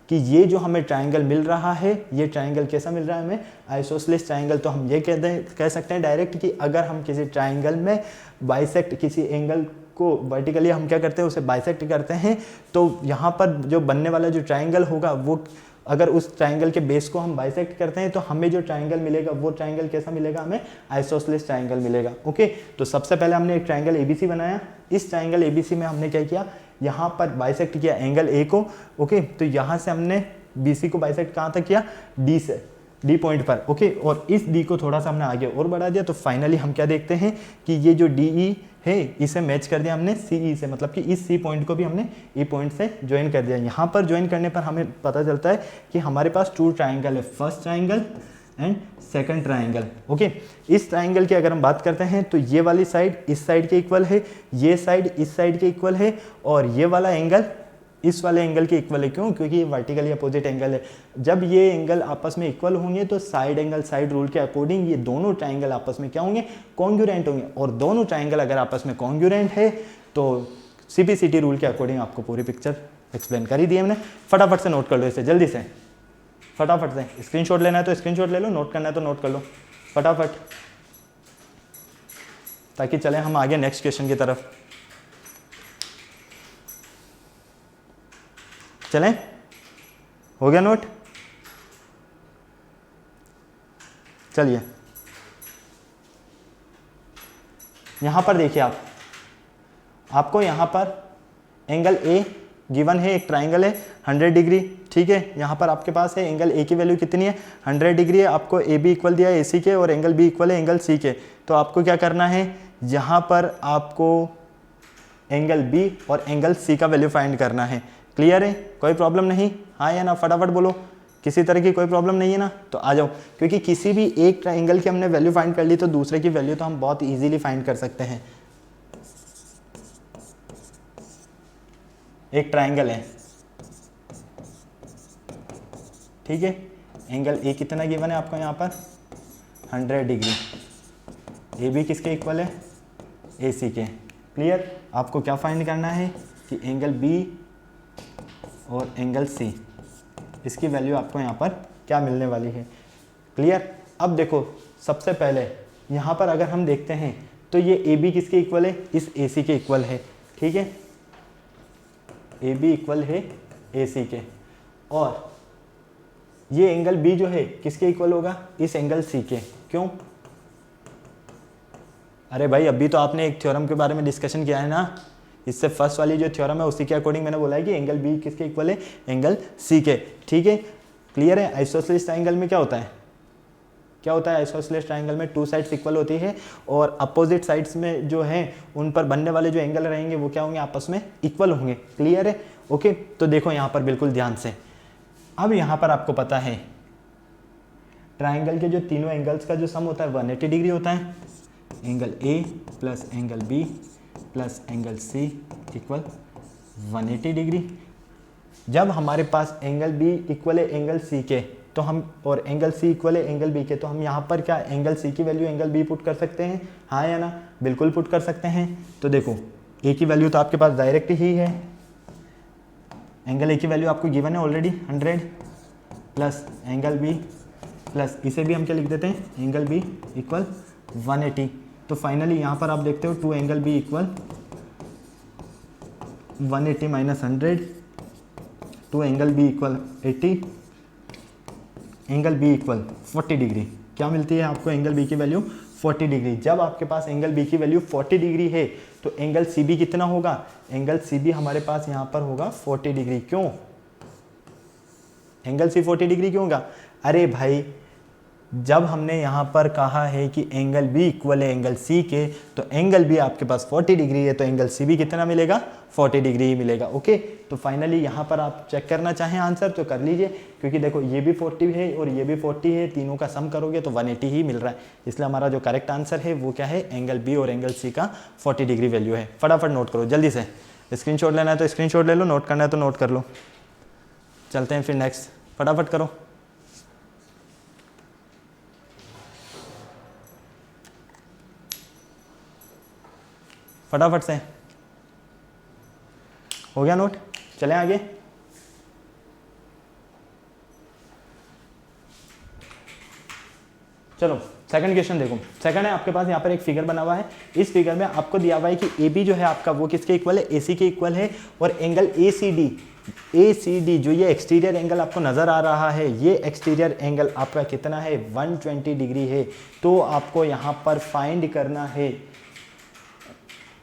कि ये जो हमें ट्राइंगल मिल रहा है, ये ट्राइंगल कैसा मिल रहा है हमें, आइसोसेलेस ट्राइंगल। तो हम ये कह सकते हैं डायरेक्ट कि अगर हम किसी ट्राइंगल में बाइसेक्ट, किसी एंगल को वर्टिकली हम क्या करते हैं, उसे बाइसेक्ट करते हैं, तो यहाँ पर जो बनने वाला जो ट्राइंगल होगा वो, अगर उस ट्राइंगल के बेस को हम बाइसेक्ट करते हैं तो हमें जो ट्राइंगल मिलेगा वो ट्राइंगल कैसा मिलेगा, हमें आइसोसेलेस ट्राइंगल मिलेगा। ओके, तो सबसे पहले हमने एक ट्राइंगल एबीसी बनाया। इस ट्राइंगल एबीसी में हमने क्या किया, यहाँ पर बाइसेक्ट किया एंगल ए को। ओके, तो यहाँ से हमने बीसी को बाइसेक्ट कहाँ तक किया, डी से, डी पॉइंट पर। ओके, और इस डी को थोड़ा सा हमने आगे और बढ़ा दिया। तो फाइनली हम क्या देखते हैं कि ये जो डी ई है इसे मैच कर दिया हमने सी ई से, मतलब कि इस सी पॉइंट को भी हमने ई पॉइंट से ज्वाइन कर दिया। यहाँ पर ज्वाइन करने पर हमें पता चलता है कि हमारे पास 2 ट्राइंगल है, first triangle and second triangle. Okay, इस ट्राइंगल की अगर हम बात करते हैं तो ये वाली साइड इस साइड के इक्वल है, ये साइड इस साइड के इक्वल है, और ये वाला एंगल इस वाले एंगल के इक्वल है। क्यों, क्योंकि ये वर्टिकली अपोजिट एंगल है। जब ये एंगल आपस में इक्वल होंगे तो साइड एंगल साइड रूल के अकॉर्डिंग ये दोनों ट्राइंगल आपस में क्या होंगे, कॉन्ग्रुएंट होंगे। और दोनों ट्राइंगल अगर आपस में कॉन्ग्रुएंट है तो सीपीसीटी रूल के अकॉर्डिंग आपको पूरी पिक्चर एक्सप्लेन कर ही दी हमने। फटाफट से नोट कर लो इसे, जल्दी से, फटाफट से। स्क्रीनशॉट लेना है तो स्क्रीनशॉट ले लो, नोट करना है तो नोट कर लो फटाफट, ताकि चले हम आगे नेक्स्ट क्वेश्चन की तरफ। चलें, हो गया नोट? चलिए यहां पर देखिए, आपको यहां पर एंगल ए गिवन है, एक ट्राइंगल है 100 डिग्री, ठीक है। यहाँ पर आपके पास है एंगल ए की वैल्यू कितनी है, 100 डिग्री है। आपको ए बी इक्वल दिया है ए सी के, और एंगल बी इक्वल है एंगल सी के। तो आपको क्या करना है, यहाँ पर आपको एंगल बी और एंगल सी का वैल्यू फाइंड करना है। क्लियर है, कोई प्रॉब्लम नहीं, हाँ या ना, फटाफट बोलो, किसी तरह की कोई प्रॉब्लम नहीं है ना, तो आ जाओ। क्योंकि किसी भी एक ट्राइंगल की हमने वैल्यू फाइंड कर ली तो दूसरे की वैल्यू तो हम बहुत इजीली फाइंड कर सकते हैं। एक ट्राइंगल है, ठीक है। एंगल ए कितना गिवन है आपको यहाँ पर 100 डिग्री। ए बी किसके इक्वल है ए सी के। क्लियर। आपको क्या फाइंड करना है कि एंगल बी और एंगल सी इसकी वैल्यू आपको यहाँ पर क्या मिलने वाली है। क्लियर। अब देखो सबसे पहले यहाँ पर अगर हम देखते हैं तो ये ए बी किसके इक्वल है इस ए सी के इक्वल है। ठीक है, ए बी इक्वल है ए सी के, और ये एंगल बी जो है किसके इक्वल होगा इस एंगल सी के। क्यों? अरे भाई अभी तो आपने एक थ्योरम के बारे में डिस्कशन किया है ना, इससे फर्स्ट वाली जो थ्योरम है उसी के अकॉर्डिंग मैंने बोला है कि एंगल बी किसके इक्वल है एंगल सी के। ठीक है, क्लियर है। आइसोसेलेस ट्रायंगल में क्या होता है, क्या होता है आइसोसेलेस ट्रायंगल में 2 साइड्स इक्वल होती है और अपोजिट साइड्स में जो हैं उन पर बनने वाले जो एंगल रहेंगे वो क्या होंगे आपस में इक्वल होंगे। क्लियर है। ओके, तो देखो यहाँ पर बिल्कुल ध्यान से। अब यहाँ पर आपको पता है ट्रायंगल के जो तीनों एंगल्स का जो सम होता है 180 डिग्री होता है। Angle A plus angle B plus angle C equal 180 degree. जब हमारे पास एंगल बी इक्वल है एंगल सी के तो हम, और एंगल सी इक्वल है एंगल बी के, तो हम यहाँ पर क्या एंगल सी की वैल्यू एंगल बी पुट कर सकते हैं, हाँ या ना? बिल्कुल पुट कर सकते हैं। तो देखो ए की वैल्यू तो आपके पास डायरेक्ट ही है, एंगल ए की वैल्यू आपको गिवन है already 100 plus angle B plus इसे भी हम क्या लिख देते हैं एंगल बी इक्वल 180। तो फाइनली यहाँ पर आप देखते हो 2 angle B equal 180 minus 100, 2 angle B equal 80, angle B equal 40 degree. क्या मिलती है आपको एंगल बी की वैल्यू 40 डिग्री। जब आपके पास एंगल बी की वैल्यू 40 डिग्री है तो एंगल सी बी कितना होगा, एंगल सी बी हमारे पास यहाँ पर होगा 40 डिग्री। क्यों एंगल सी 40 डिग्री क्यों होगा? अरे भाई जब हमने यहाँ पर कहा है कि एंगल बी इक्वल है एंगल सी के, तो एंगल बी आपके पास 40 डिग्री है तो एंगल सी बी कितना मिलेगा 40 डिग्री ही मिलेगा। ओके, तो फाइनली यहाँ पर आप चेक करना चाहें आंसर तो कर लीजिए, क्योंकि देखो ये भी 40 है और ये भी 40 है, तीनों का सम करोगे तो 180 ही मिल रहा है। इसलिए हमारा जो करेक्ट आंसर है वो क्या है, एंगल बी और एंगल सी का 40 डिग्री वैल्यू है। फटाफट नोट करो जल्दी से, स्क्रीनशॉट लेना है तो स्क्रीनशॉट ले लो, नोट करना है तो नोट कर लो। चलते हैं फिर नेक्स्ट, फटाफट करो। फटाफट से हो गया नोट, चलें आगे। चलो सेकंड क्वेश्चन देखो। सेकंड है आपके पास यहाँ पर एक फिगर बना हुआ है। इस फिगर में आपको दिया हुआ है कि ए बी जो है आपका वो किसके इक्वल है, ए सी के इक्वल है, और एंगल ए सी डी जो ये एक्सटीरियर एंगल आपको नज़र आ रहा है, ये एक्सटीरियर एंगल आपका कितना है 120 डिग्री है। तो आपको यहाँ पर फाइंड करना है,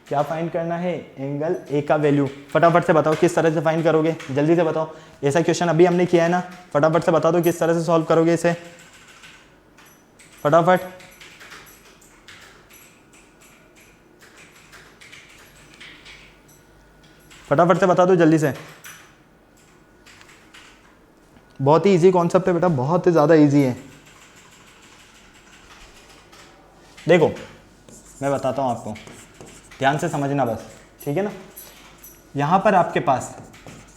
क्या फाइंड करना है, एंगल ए का वैल्यू। फटाफट से बताओ किस तरह से फाइंड करोगे, जल्दी से बताओ। ऐसा क्वेश्चन अभी हमने किया है ना, फटाफट से बता दो किस तरह से सॉल्व करोगे इसे, फटाफट। फटाफट से बता दो जल्दी से। बहुत ही इजी कॉन्सेप्ट है बेटा, बहुत ही ज़्यादा इजी है। देखो मैं बताता हूँ आपको, ध्यान से समझना बस, ठीक है ना। यहाँ पर आपके पास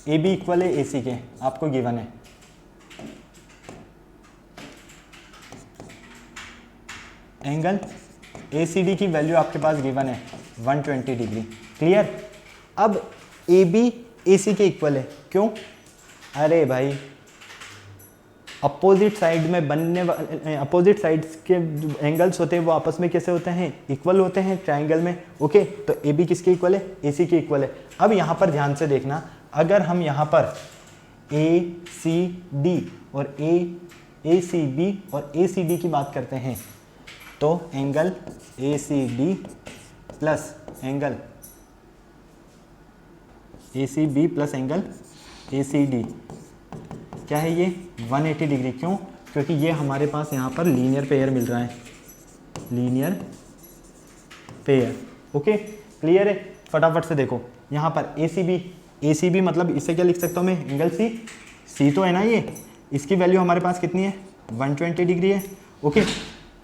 ए बी इक्वल है ए सी के, आपको गिवन है। एंगल ए सी डी की वैल्यू आपके पास गिवन है 120 डिग्री। क्लियर। अब ए बी ए सी के इक्वल है, क्यों? अरे भाई अपोजिट साइड में बनने वाले, अपोजिट साइड्स के जो एंगल्स होते हैं वो आपस में कैसे होते हैं, इक्वल होते हैं ट्रायंगल में। ओके, तो ए बी किसके इक्वल है, ए सी के इक्वल है। अब यहाँ पर ध्यान से देखना, अगर हम यहाँ पर ए सी डी और ए सी बी और ए सी डी की बात करते हैं तो angle A C D plus angle A C B plus angle A C D क्या है, ये 180 डिग्री। क्यों? क्योंकि ये हमारे पास यहाँ पर लीनियर पेयर मिल रहा है, लीनियर पेयर। ओके, क्लियर है। फटाफट से देखो यहाँ पर ए सी बी मतलब इसे क्या लिख सकता हूँ मैं, एंगल सी तो है ना, ये इसकी वैल्यू हमारे पास कितनी है 120 डिग्री है। ओके,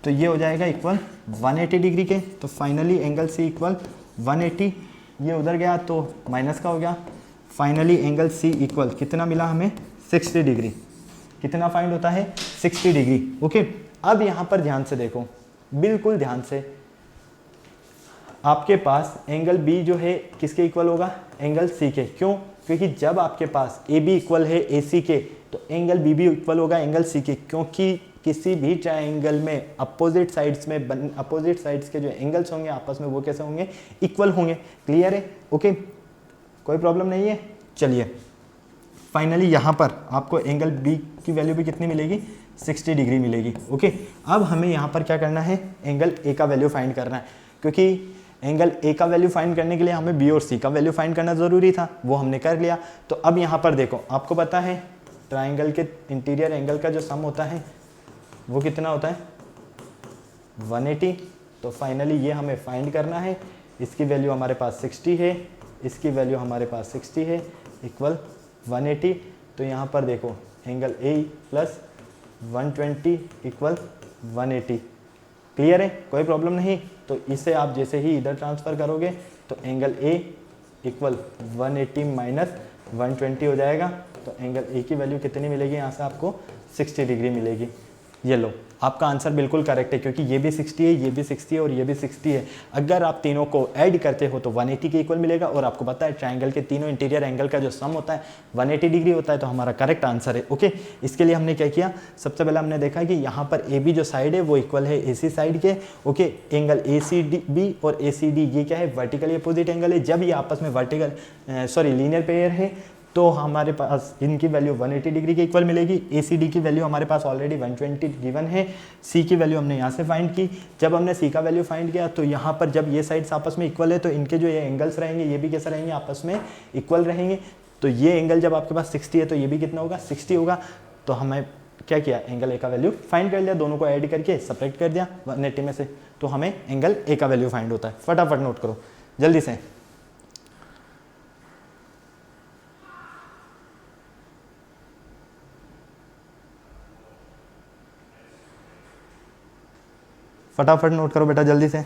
तो ये हो जाएगा इक्वल 180 डिग्री के। तो फाइनली एंगल सी इक्वल 180, ये उधर गया तो माइनस का हो गया। फाइनली एंगल सी इक्वल कितना मिला हमें 60 डिग्री। कितना फाइंड होता है 60 डिग्री। ओके, अब यहाँ पर ध्यान से देखो, बिल्कुल ध्यान से, आपके पास एंगल बी जो है किसके इक्वल होगा, एंगल सी के। क्यों? क्योंकि जब आपके पास ए बी इक्वल है ए सी के तो एंगल बी भी इक्वल होगा एंगल सी के, क्योंकि किसी भी ट्रायंगल में अपोजिट साइड्स के जो एंगल्स होंगे आपस में वो कैसे होंगे, इक्वल होंगे। क्लियर है? ओके, कोई प्रॉब्लम नहीं है। चलिए फाइनली यहाँ पर आपको एंगल बी की वैल्यू भी कितनी मिलेगी, 60 डिग्री मिलेगी। ओके, अब हमें यहाँ पर क्या करना है, एंगल ए का वैल्यू फाइंड करना है, क्योंकि एंगल ए का वैल्यू फाइंड करने के लिए हमें बी और सी का वैल्यू फाइंड करना ज़रूरी था, वो हमने कर लिया। तो अब यहाँ पर देखो, आपको पता है ट्राइंगल के इंटीरियर एंगल का जो सम होता है वो कितना होता है, 180। तो फाइनली ये हमें फाइंड करना है। इसकी वैल्यू हमारे पास 60 है, इसकी वैल्यू हमारे पास 60 है, इक्वल 180। तो यहाँ पर देखो angle A plus 120 equal 180। Clear है? कोई प्रॉब्लम नहीं। तो इसे आप जैसे ही इधर ट्रांसफ़र करोगे तो एंगल ए इक्वल 180 माइनस 120 हो जाएगा। तो एंगल ए की वैल्यू कितनी मिलेगी, यहाँ से आपको 60 डिग्री मिलेगी। ये लो, आपका आंसर बिल्कुल करेक्ट है, क्योंकि ये भी 60 है, ये भी 60 है और ये भी 60 है। अगर आप तीनों को ऐड करते हो तो 180 के इक्वल मिलेगा। और आपको पता है ट्रायंगल के तीनों इंटीरियर एंगल का जो सम होता है 180 डिग्री होता है। तो हमारा करेक्ट आंसर है। ओके, इसके लिए हमने क्या किया, सबसे पहले हमने देखा कि यहाँ पर ए बी जो साइड है वो इक्वल है ए सी साइड के। Okay, angle A C D B और ए सी डी ये क्या है, वर्टिकली अपोजिट एंगल है। जब ये आपस में लीनियर पेयर है तो हमारे पास इनकी वैल्यू 180 डिग्री के इक्वल मिलेगी। ए सी डी की वैल्यू हमारे पास ऑलरेडी 120 गिवन है। सी की वैल्यू हमने यहाँ से फाइंड की। जब हमने सी का वैल्यू फाइंड किया तो यहाँ पर जब ये साइड्स आपस में इक्वल है तो इनके जो ये एंगल्स रहेंगे ये भी कैसे रहेंगे, आपस में इक्वल रहेंगे। तो ये एंगल जब आपके पास 60 है तो ये भी कितना होगा, 60 होगा। तो हमें क्या किया, एंगल ए का वैल्यू फाइंड कर लिया, दोनों को ऐड करके सब्ट्रैक्ट कर दिया 180 में से। तो हमें एंगल ए का वैल्यू फाइंड होता है। फटाफट नोट करो जल्दी से। फटाफट नोट करो बेटा जल्दी से।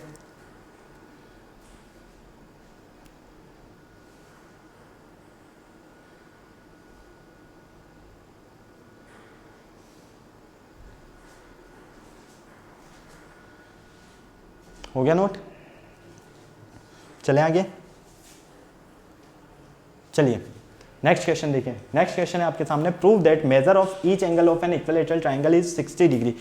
हो गया नोट? चले आगे। चलिए नेक्स्ट क्वेश्चन देखिए। नेक्स्ट क्वेश्चन है आपके सामने, prove that measure of each angle of an equilateral triangle is 60 degree.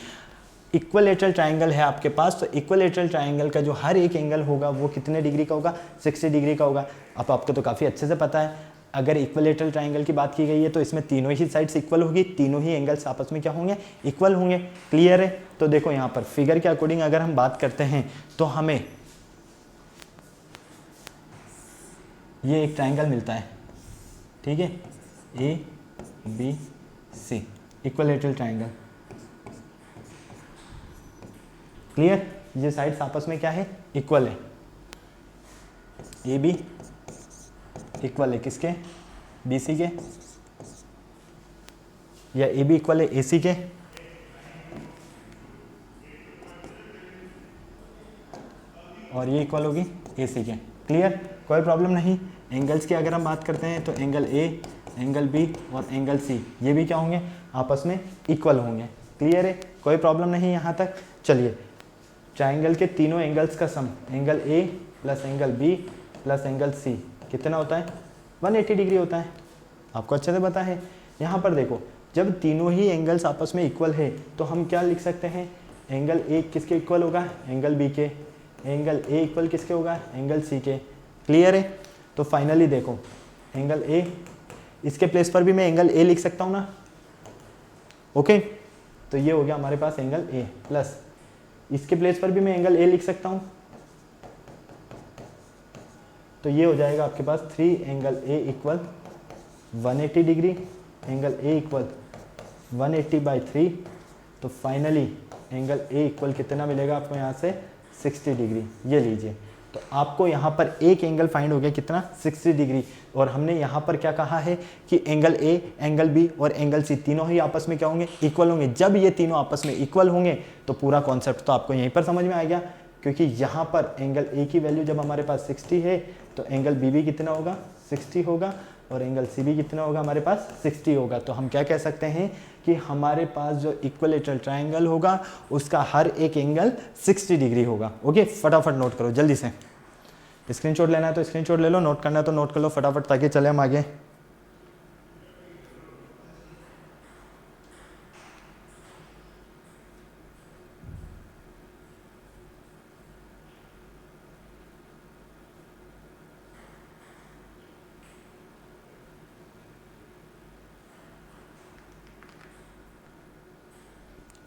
Equilateral triangle है आपके पास, तो इक्विलैटरल ट्रायंगल का जो हर एक एंगल होगा वो कितने डिग्री का होगा, 60 डिग्री का होगा। अब आपको तो काफ़ी अच्छे से पता है, अगर इक्विलैटरल ट्रायंगल की बात की गई है तो इसमें तीनों ही साइड्स इक्वल होगी, तीनों ही एंगल्स आपस में क्या होंगे, इक्वल होंगे। क्लियर है? तो देखो यहाँ पर फिगर के अकॉर्डिंग अगर हम बात करते हैं तो हमें ये एक ट्रायंगल मिलता है, ठीक है, A B C equilateral triangle. Clear? ये साइड्स आपस में क्या है, इक्वल है। ए बी इक्वल है किसके, बी सी के, या ए बी इक्वल है ए सी के, और ये इक्वल होगी ए सी के। क्लियर? कोई प्रॉब्लम नहीं। एंगल्स की अगर हम बात करते हैं तो एंगल ए, एंगल बी और एंगल सी ये भी क्या होंगे, आपस में इक्वल होंगे। क्लियर है? कोई प्रॉब्लम नहीं यहाँ तक। चलिए, ट्रायंगल के तीनों एंगल्स का sum, angle A plus angle B plus angle C कितना होता है, 180 डिग्री होता है। आपको अच्छे से पता है। यहाँ पर देखो, जब तीनों ही एंगल्स आपस में इक्वल है तो हम क्या लिख सकते हैं, एंगल ए किसके इक्वल होगा, एंगल बी के, एंगल ए इक्वल किसके होगा, एंगल सी के। क्लियर है? तो फाइनली देखो, एंगल ए, इसके प्लेस पर भी मैं एंगल ए लिख सकता हूँ ना। ओके, तो ये हो गया हमारे पास एंगल ए, प्लस इसके प्लेस पर भी मैं एंगल ए लिख सकता हूँ, तो ये हो जाएगा आपके पास 3 angle A equal 180 degree, angle A equal 180/3। तो फाइनली एंगल ए इक्वल कितना मिलेगा आपको यहाँ से, 60 डिग्री। ये लीजिए, तो आपको यहाँ पर एक एंगल फाइंड हो गया कितना, 60 डिग्री। और हमने यहाँ पर क्या कहा है कि एंगल ए, एंगल बी और एंगल सी तीनों ही आपस में क्या होंगे, इक्वल होंगे। जब ये तीनों आपस में इक्वल होंगे तो पूरा कॉन्सेप्ट तो आपको यहीं पर समझ में आ गया, क्योंकि यहाँ पर एंगल ए की वैल्यू जब हमारे पास 60 है तो एंगल बी भी कितना होगा, 60 होगा। और एंगल सी बी कितना होगा हमारे पास 60 होगा। तो हम क्या कह सकते हैं कि हमारे पास जो इक्विलेटरल ट्राइंगल होगा उसका हर एक एंगल 60 डिग्री होगा। ओके, फटाफट नोट करो जल्दी से। स्क्रीनशॉट लेना है तो स्क्रीनशॉट ले लो, नोट करना है तो नोट कर लो फटाफट, ताकि चले हम आगे।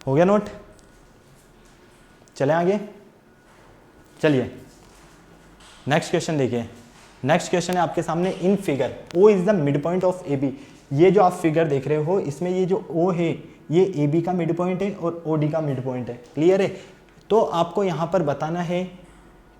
हो गया नोट? चले आगे। चलिए नेक्स्ट क्वेश्चन देखिए। नेक्स्ट क्वेश्चन है आपके सामने, in figure O is the mid point of AB। ये जो आप फिगर देख रहे हो इसमें ये जो O है ये AB का मिड पॉइंट है और OD का मिड पॉइंट है। क्लियर है? तो आपको यहाँ पर बताना है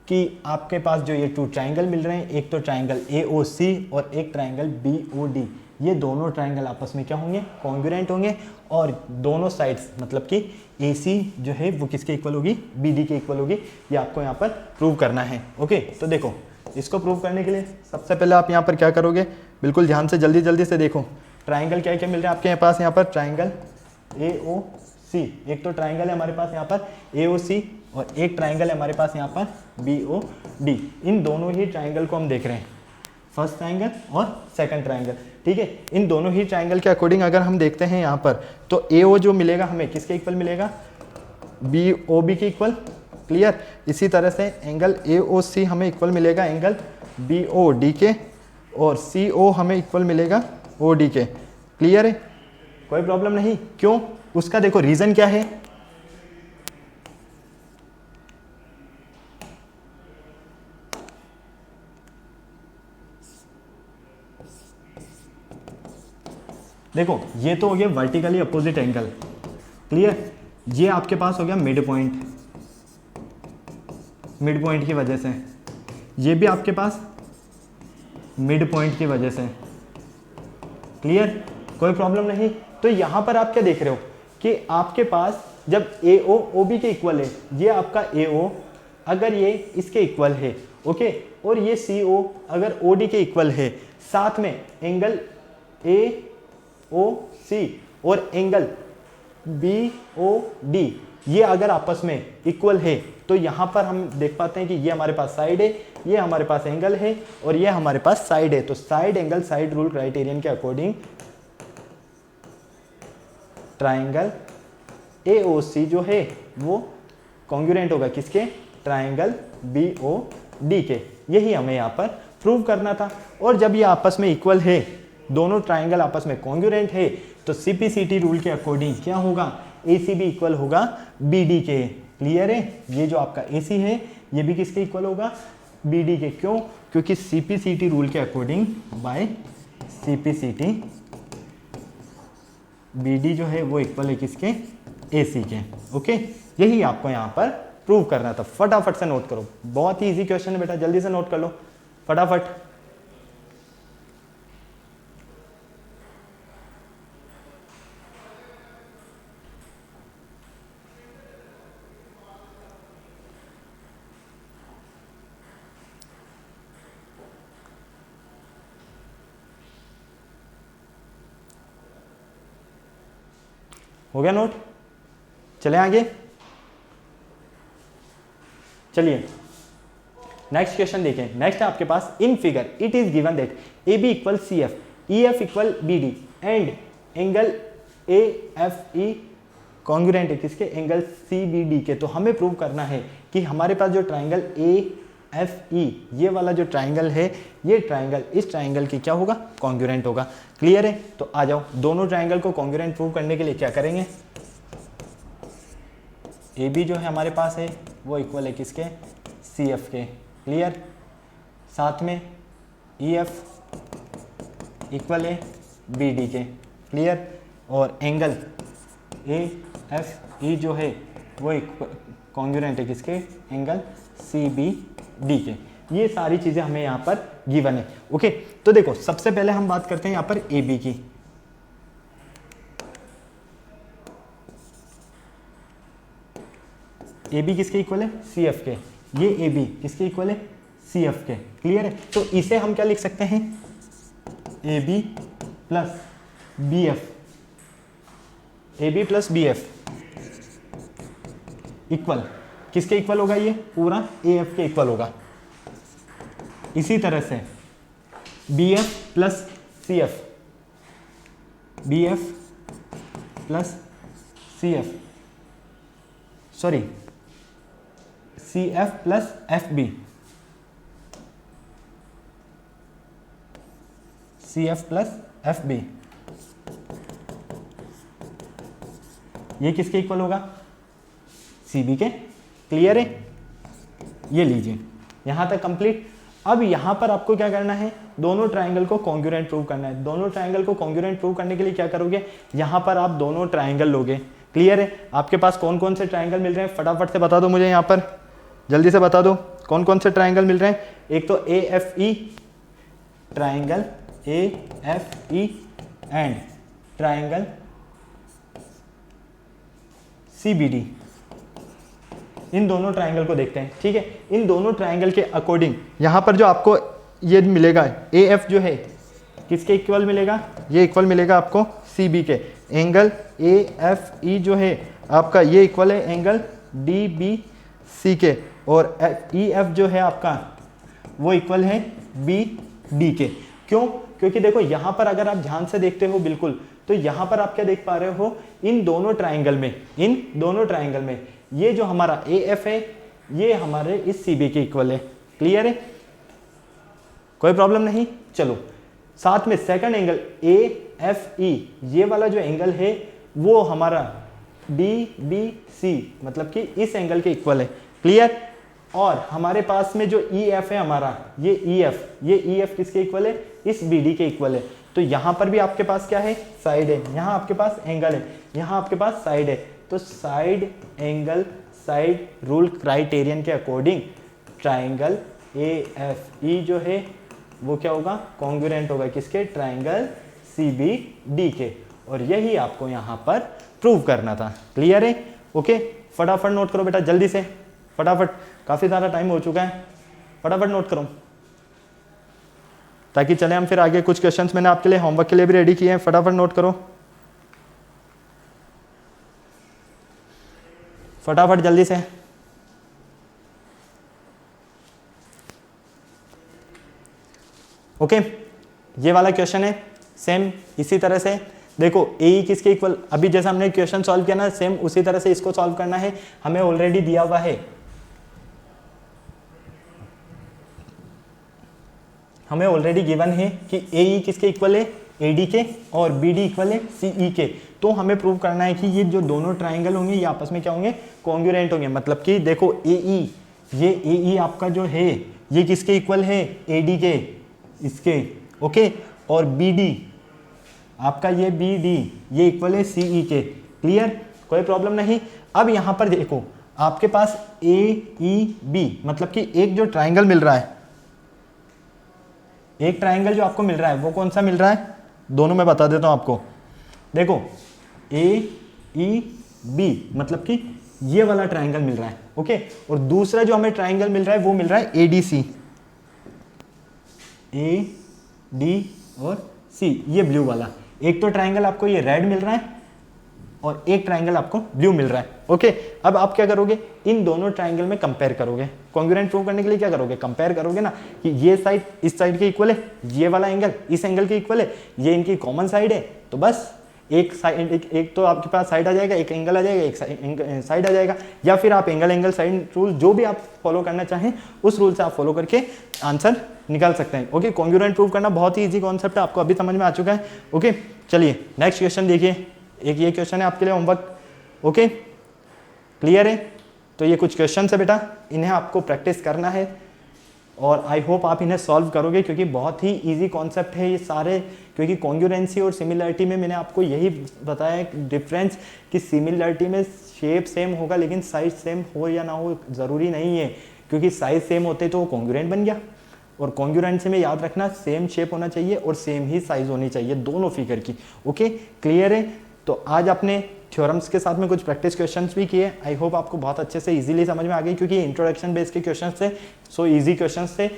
कि आपके पास जो ये 2 ट्राइंगल मिल रहे हैं, एक तो ट्राइंगल AOC और एक ट्राइंगल BOD, ये दोनों ट्राइंगल आपस में क्या होंगे? कॉन्ग्रुएंट होंगे। और दोनों साइड्स मतलब कि AC जो है वो किसके इक्वल होगी? BD के इक्वल होगी। ये आपको यहाँ पर प्रूव करना है। ओके, तो देखो इसको प्रूव करने के लिए सबसे पहले आप यहाँ पर क्या करोगे, बिल्कुल ध्यान से जल्दी से देखो। ट्राइंगल क्या क्या मिल रहा है आपके पास यहाँ पर? ट्राइंगल AOC, एक तो ट्राइंगल है हमारे पास यहाँ पर AOC और एक ट्राइंगल है हमारे पास यहाँ पर BOD। इन दोनों ही ट्राइंगल को हम देख रहे हैं, फर्स्ट ट्राइंगल और सेकंड ट्राइंगल। ठीक है, इन दोनों ही ट्राइंगल के अकॉर्डिंग अगर हम देखते हैं यहाँ पर तो AO जो मिलेगा हमें किसके इक्वल मिलेगा? BOB के इक्वल। क्लियर? इसी तरह से एंगल AOC हमें इक्वल मिलेगा एंगल BOD के, और CO हमें इक्वल मिलेगा OD के। क्लियर है? कोई प्रॉब्लम नहीं। क्यों? उसका देखो रीजन क्या है। देखो ये तो हो गया वर्टिकली अपोजिट एंगल। क्लियर? ये आपके पास हो गया मिड पॉइंट, मिड पॉइंट की वजह से। ये भी आपके पास मिड पॉइंट की वजह से। क्लियर? कोई प्रॉब्लम नहीं। तो यहां पर आप क्या देख रहे हो कि आपके पास जब AO OB के इक्वल है, ये आपका AO अगर ये इसके इक्वल है, ओके, और ये CO अगर OD के इक्वल है, साथ में एंगल AOC और एंगल BOD ये अगर आपस में इक्वल है, तो यहाँ पर हम देख पाते हैं कि ये हमारे पास साइड है, ये हमारे पास एंगल है और ये हमारे पास साइड है। तो side angle side rule criterion के अकॉर्डिंग ट्राइंगल AOC जो है वो कॉन्ग्रुएंट होगा किसके? ट्राइंगल BOD के। यही हमें यहाँ पर प्रूव करना था। और जब ये आपस में इक्वल है, दोनों ट्राइंगल आपस में कॉन्ग्रुएंट है, तो CPCT रूल के अकॉर्डिंग क्या होगा? ACB इक्वल होगा BD के। क्लियर है? ये जो आपका AC है ये भी किसके इक्वल होगा? BD के। क्यों? क्योंकि CPCT रूल के अकॉर्डिंग बाय CPCT BD जो है वो इक्वल है किसके? AC के। ओके, यही आपको यहाँ पर प्रूव करना था। फटाफट से नोट करो, बहुत ही इजी क्वेश्चन है बेटा, जल्दी से नोट कर लो फटाफट। हो गया नोट? चले आगे। चलिए नेक्स्ट क्वेश्चन देखें। नेक्स्ट है आपके पास, in figure it is given that AB equal CF, EF equal BD and angle AFE congruent है किसके? एंगल CBD के। तो हमें प्रूव करना है कि हमारे पास जो ट्राइंगल AFE ये वाला जो ट्राइंगल है, ये ट्राइंगल इस ट्राइंगल की क्या होगा? कॉन्ग्रुएंट होगा। क्लियर है? तो आ जाओ, दोनों ट्राइंगल को कॉन्ग्रुएंट प्रूव करने के लिए क्या करेंगे? AB जो है हमारे पास है वो इक्वल है किसके? CF के। क्लियर? साथ में EF इक्वल है BD के। क्लियर? और एंगल AFE जो है वो कॉन्ग्रुएंट है किसके? एंगल CBD के। ये सारी चीज़ें हमें यहाँ पर गिवन है। ओके, तो देखो सबसे पहले हम बात करते हैं यहाँ पर AB की। AB किसके इक्वल है? CF के। ये AB किसके इक्वल है? CF के। क्लियर है? तो इसे हम क्या लिख सकते हैं? A B plus B F, A B plus B F equal, किसके इक्वल होगा? ये पूरा ए एफ के इक्वल होगा। इसी तरह से B F plus C F, B F plus C F, sorry C F plus F B, C F plus F B, ये किसके इक्वल होगा? सी बी के। क्लियर है? ये लीजिए, यहां तक कंप्लीट। अब यहां पर आपको क्या करना है? दोनों ट्रायंगल को कॉन्ग्रुएंट प्रूव करना है। दोनों ट्रायंगल को कॉन्ग्रुएंट प्रूव करने के लिए क्या करोगे? यहां पर आप दोनों ट्रायंगल लोगे। क्लियर है? आपके पास कौन कौन से ट्रायंगल मिल रहे हैं फटाफट से बता दो मुझे, यहां पर जल्दी से बता दो कौन कौन से ट्रायंगल मिल रहे हैं। एक तो A F E triangle, A F E and triangle C B D. इन दोनों ट्रायंगल को देखते हैं। ठीक है, इन दोनों ट्रायंगल के अकॉर्डिंग यहां पर जो आपको ये मिलेगा ए एफ जो है किसके इक्वल मिलेगा? ये इक्वल मिलेगा आपको सी बी के। एंगल ए एफ ई जो है आपका ये इक्वल है एंगल डी बी सी के, और ई एफ जो है आपका वो इक्वल है बी डी के। क्यों? क्योंकि देखो यहां पर अगर आप ध्यान से देखते हो बिल्कुल, तो यहां पर आप क्या देख पा रहे हो? इन दोनों ट्रायंगल में, इन दोनों ट्रायंगल में ये जो हमारा ए एफ है ये हमारे इस सी बी के इक्वल है। क्लियर है? कोई प्रॉब्लम नहीं। चलो साथ में सेकंड एंगल ए एफ ई, ये वाला जो एंगल है वो हमारा डी बी सी मतलब कि इस एंगल के इक्वल है। क्लियर? और हमारे पास में जो ई एफ है हमारा, ये ई एफ किसके इक्वल है? इस बी डी के इक्वल है। तो यहां पर भी आपके पास क्या है? साइड है। यहां आपके पास एंगल है, यहां आपके पास साइड है। तो side angle side rule criterion के according triangle A F E जो है वो क्या होगा? कॉन्ग्रुएंट होगा किसके? ट्राइंगल सी बी डी के। और यही आपको यहां पर प्रूव करना था। क्लियर है? ओके, फटाफट नोट करो बेटा जल्दी से, फटाफट, काफी सारा टाइम हो चुका है, फटाफट नोट करो ताकि चले हम फिर आगे। कुछ क्वेश्चंस मैंने आपके लिए होमवर्क के लिए भी रेडी किए हैं, फटाफट नोट करो, फटाफट जल्दी से। ओके, ये वाला क्वेश्चन है सेम इसी तरह से। देखो ए किसके इक्वल, अभी जैसा हमने क्वेश्चन सॉल्व किया ना सेम उसी तरह से इसको सॉल्व करना है। हमें ऑलरेडी दिया हुआ है, हमें ऑलरेडी गिवन है कि ए किसके इक्वल है? ए डी के, और बी डी इक्वल है सी ई के। तो हमें प्रूव करना है कि ये जो दोनों ट्राइंगल होंगे ये आपस में क्या होंगे? कॉन्ग्रुएंट होंगे। मतलब कि देखो ए ई आपका जो है ये किसके इक्वल है? ए डी के, इसके। ओके, और बी डी आपका ये बी डी ये इक्वल है सी ई के। क्लियर? कोई प्रॉब्लम नहीं। अब यहां पर देखो आपके पास ए ई बी मतलब कि एक जो ट्राइंगल मिल रहा है, एक ट्राइंगल जो आपको मिल रहा है वो कौन सा मिल रहा है? दोनों मैं बता देता हूं आपको। देखो ए ई बी मतलब कि ये वाला ट्राइंगल मिल रहा है। ओके, और दूसरा जो हमें ट्राइंगल मिल रहा है वो मिल रहा है A D C, A D और सी, ये ब्लू वाला। एक तो ट्राइंगल आपको ये रेड मिल रहा है और एक ट्राइंगल आपको ब्लू मिल रहा है। ओके, अब आप क्या करोगे? इन दोनों ट्राइंगल में कंपेयर करोगे। कॉन्ग्रुएंट प्रूव करने के लिए क्या करोगे? कंपेयर करोगे ना कि ये साइड इस साइड के इक्वल है, ये वाला एंगल इस एंगल के इक्वल है, ये इनकी कॉमन साइड है। तो बस एक साइड एक तो आपके पास साइड आ जाएगा, एक एंगल आ जाएगा, एक साइड आ जाएगा। या फिर आप एंगल साइड रूल जो भी आप फॉलो करना चाहें उस रूल से आप फॉलो करके आंसर निकाल सकते हैं। ओके, कॉन्ग्रुएंट प्रूव करना बहुत ही इजी कॉन्सेप्ट है, आपको अभी समझ में आ चुका है। ओके, चलिए नेक्स्ट क्वेश्चन देखिए। एक ये क्वेश्चन है आपके लिए होमवर्क। ओके, क्लियर है? तो ये कुछ क्वेश्चन है बेटा, इन्हें आपको प्रैक्टिस करना है और आई होप आप इन्हें सॉल्व करोगे क्योंकि बहुत ही इजी कॉन्सेप्ट है ये सारे। क्योंकि कॉन्ग्रुएंसी और सिमिलरिटी में मैंने आपको यही बताया डिफरेंस कि सिमिलरिटी में शेप सेम होगा लेकिन साइज सेम हो या ना हो ज़रूरी नहीं है। क्योंकि साइज सेम होते तो वो कॉन्ग्रुएंट बन गया, और कॉन्ग्रुएंसी में याद रखना सेम शेप होना चाहिए और सेम ही साइज होनी चाहिए दोनों फिगर की। ओके, क्लियर है? तो आज आपने थ्योरम्स के साथ में कुछ प्रैक्टिस क्वेश्चंस भी किए। आई होप आपको बहुत अच्छे से इजीली समझ में आ गई क्योंकि इंट्रोडक्शन बेस्ड के क्वेश्चंस थे, सो इजी क्वेश्चंस थे।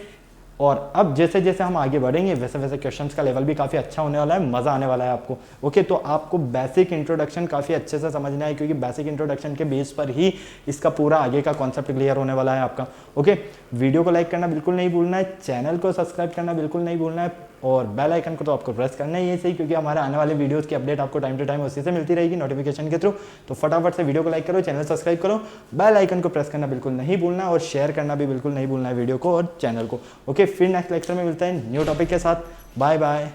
और अब जैसे जैसे हम आगे बढ़ेंगे वैसे वैसे क्वेश्चंस का लेवल भी काफ़ी अच्छा होने वाला है, मज़ा आने वाला है आपको। ओके, तो आपको बेसिक इंट्रोडक्शन काफ़ी अच्छे से समझना है, क्योंकि बेसिक इंट्रोडक्शन के बेस पर ही इसका पूरा आगे का कॉन्सेप्ट क्लियर होने वाला है आपका। ओके, वीडियो को लाइक करना बिल्कुल नहीं भूलना है, चैनल को सब्सक्राइब करना बिल्कुल नहीं भूलना है, और बेल आइकन को तो आपको प्रेस करना ही है सही, क्योंकि हमारे आने वाले वीडियोस की अपडेट आपको टाइम टू टाइम उसी से मिलती रहेगी नोटिफिकेशन के थ्रू। तो फटाफट से वीडियो को लाइक करो, चैनल सब्सक्राइब करो, बेल आइकन को प्रेस करना बिल्कुल नहीं भूलना, और शेयर करना भी बिल्कुल नहीं भूलना है वीडियो को और चैनल को। ओके, फिर नेक्स्ट लेक्चर में मिलते हैं न्यू टॉपिक के साथ। Bye bye.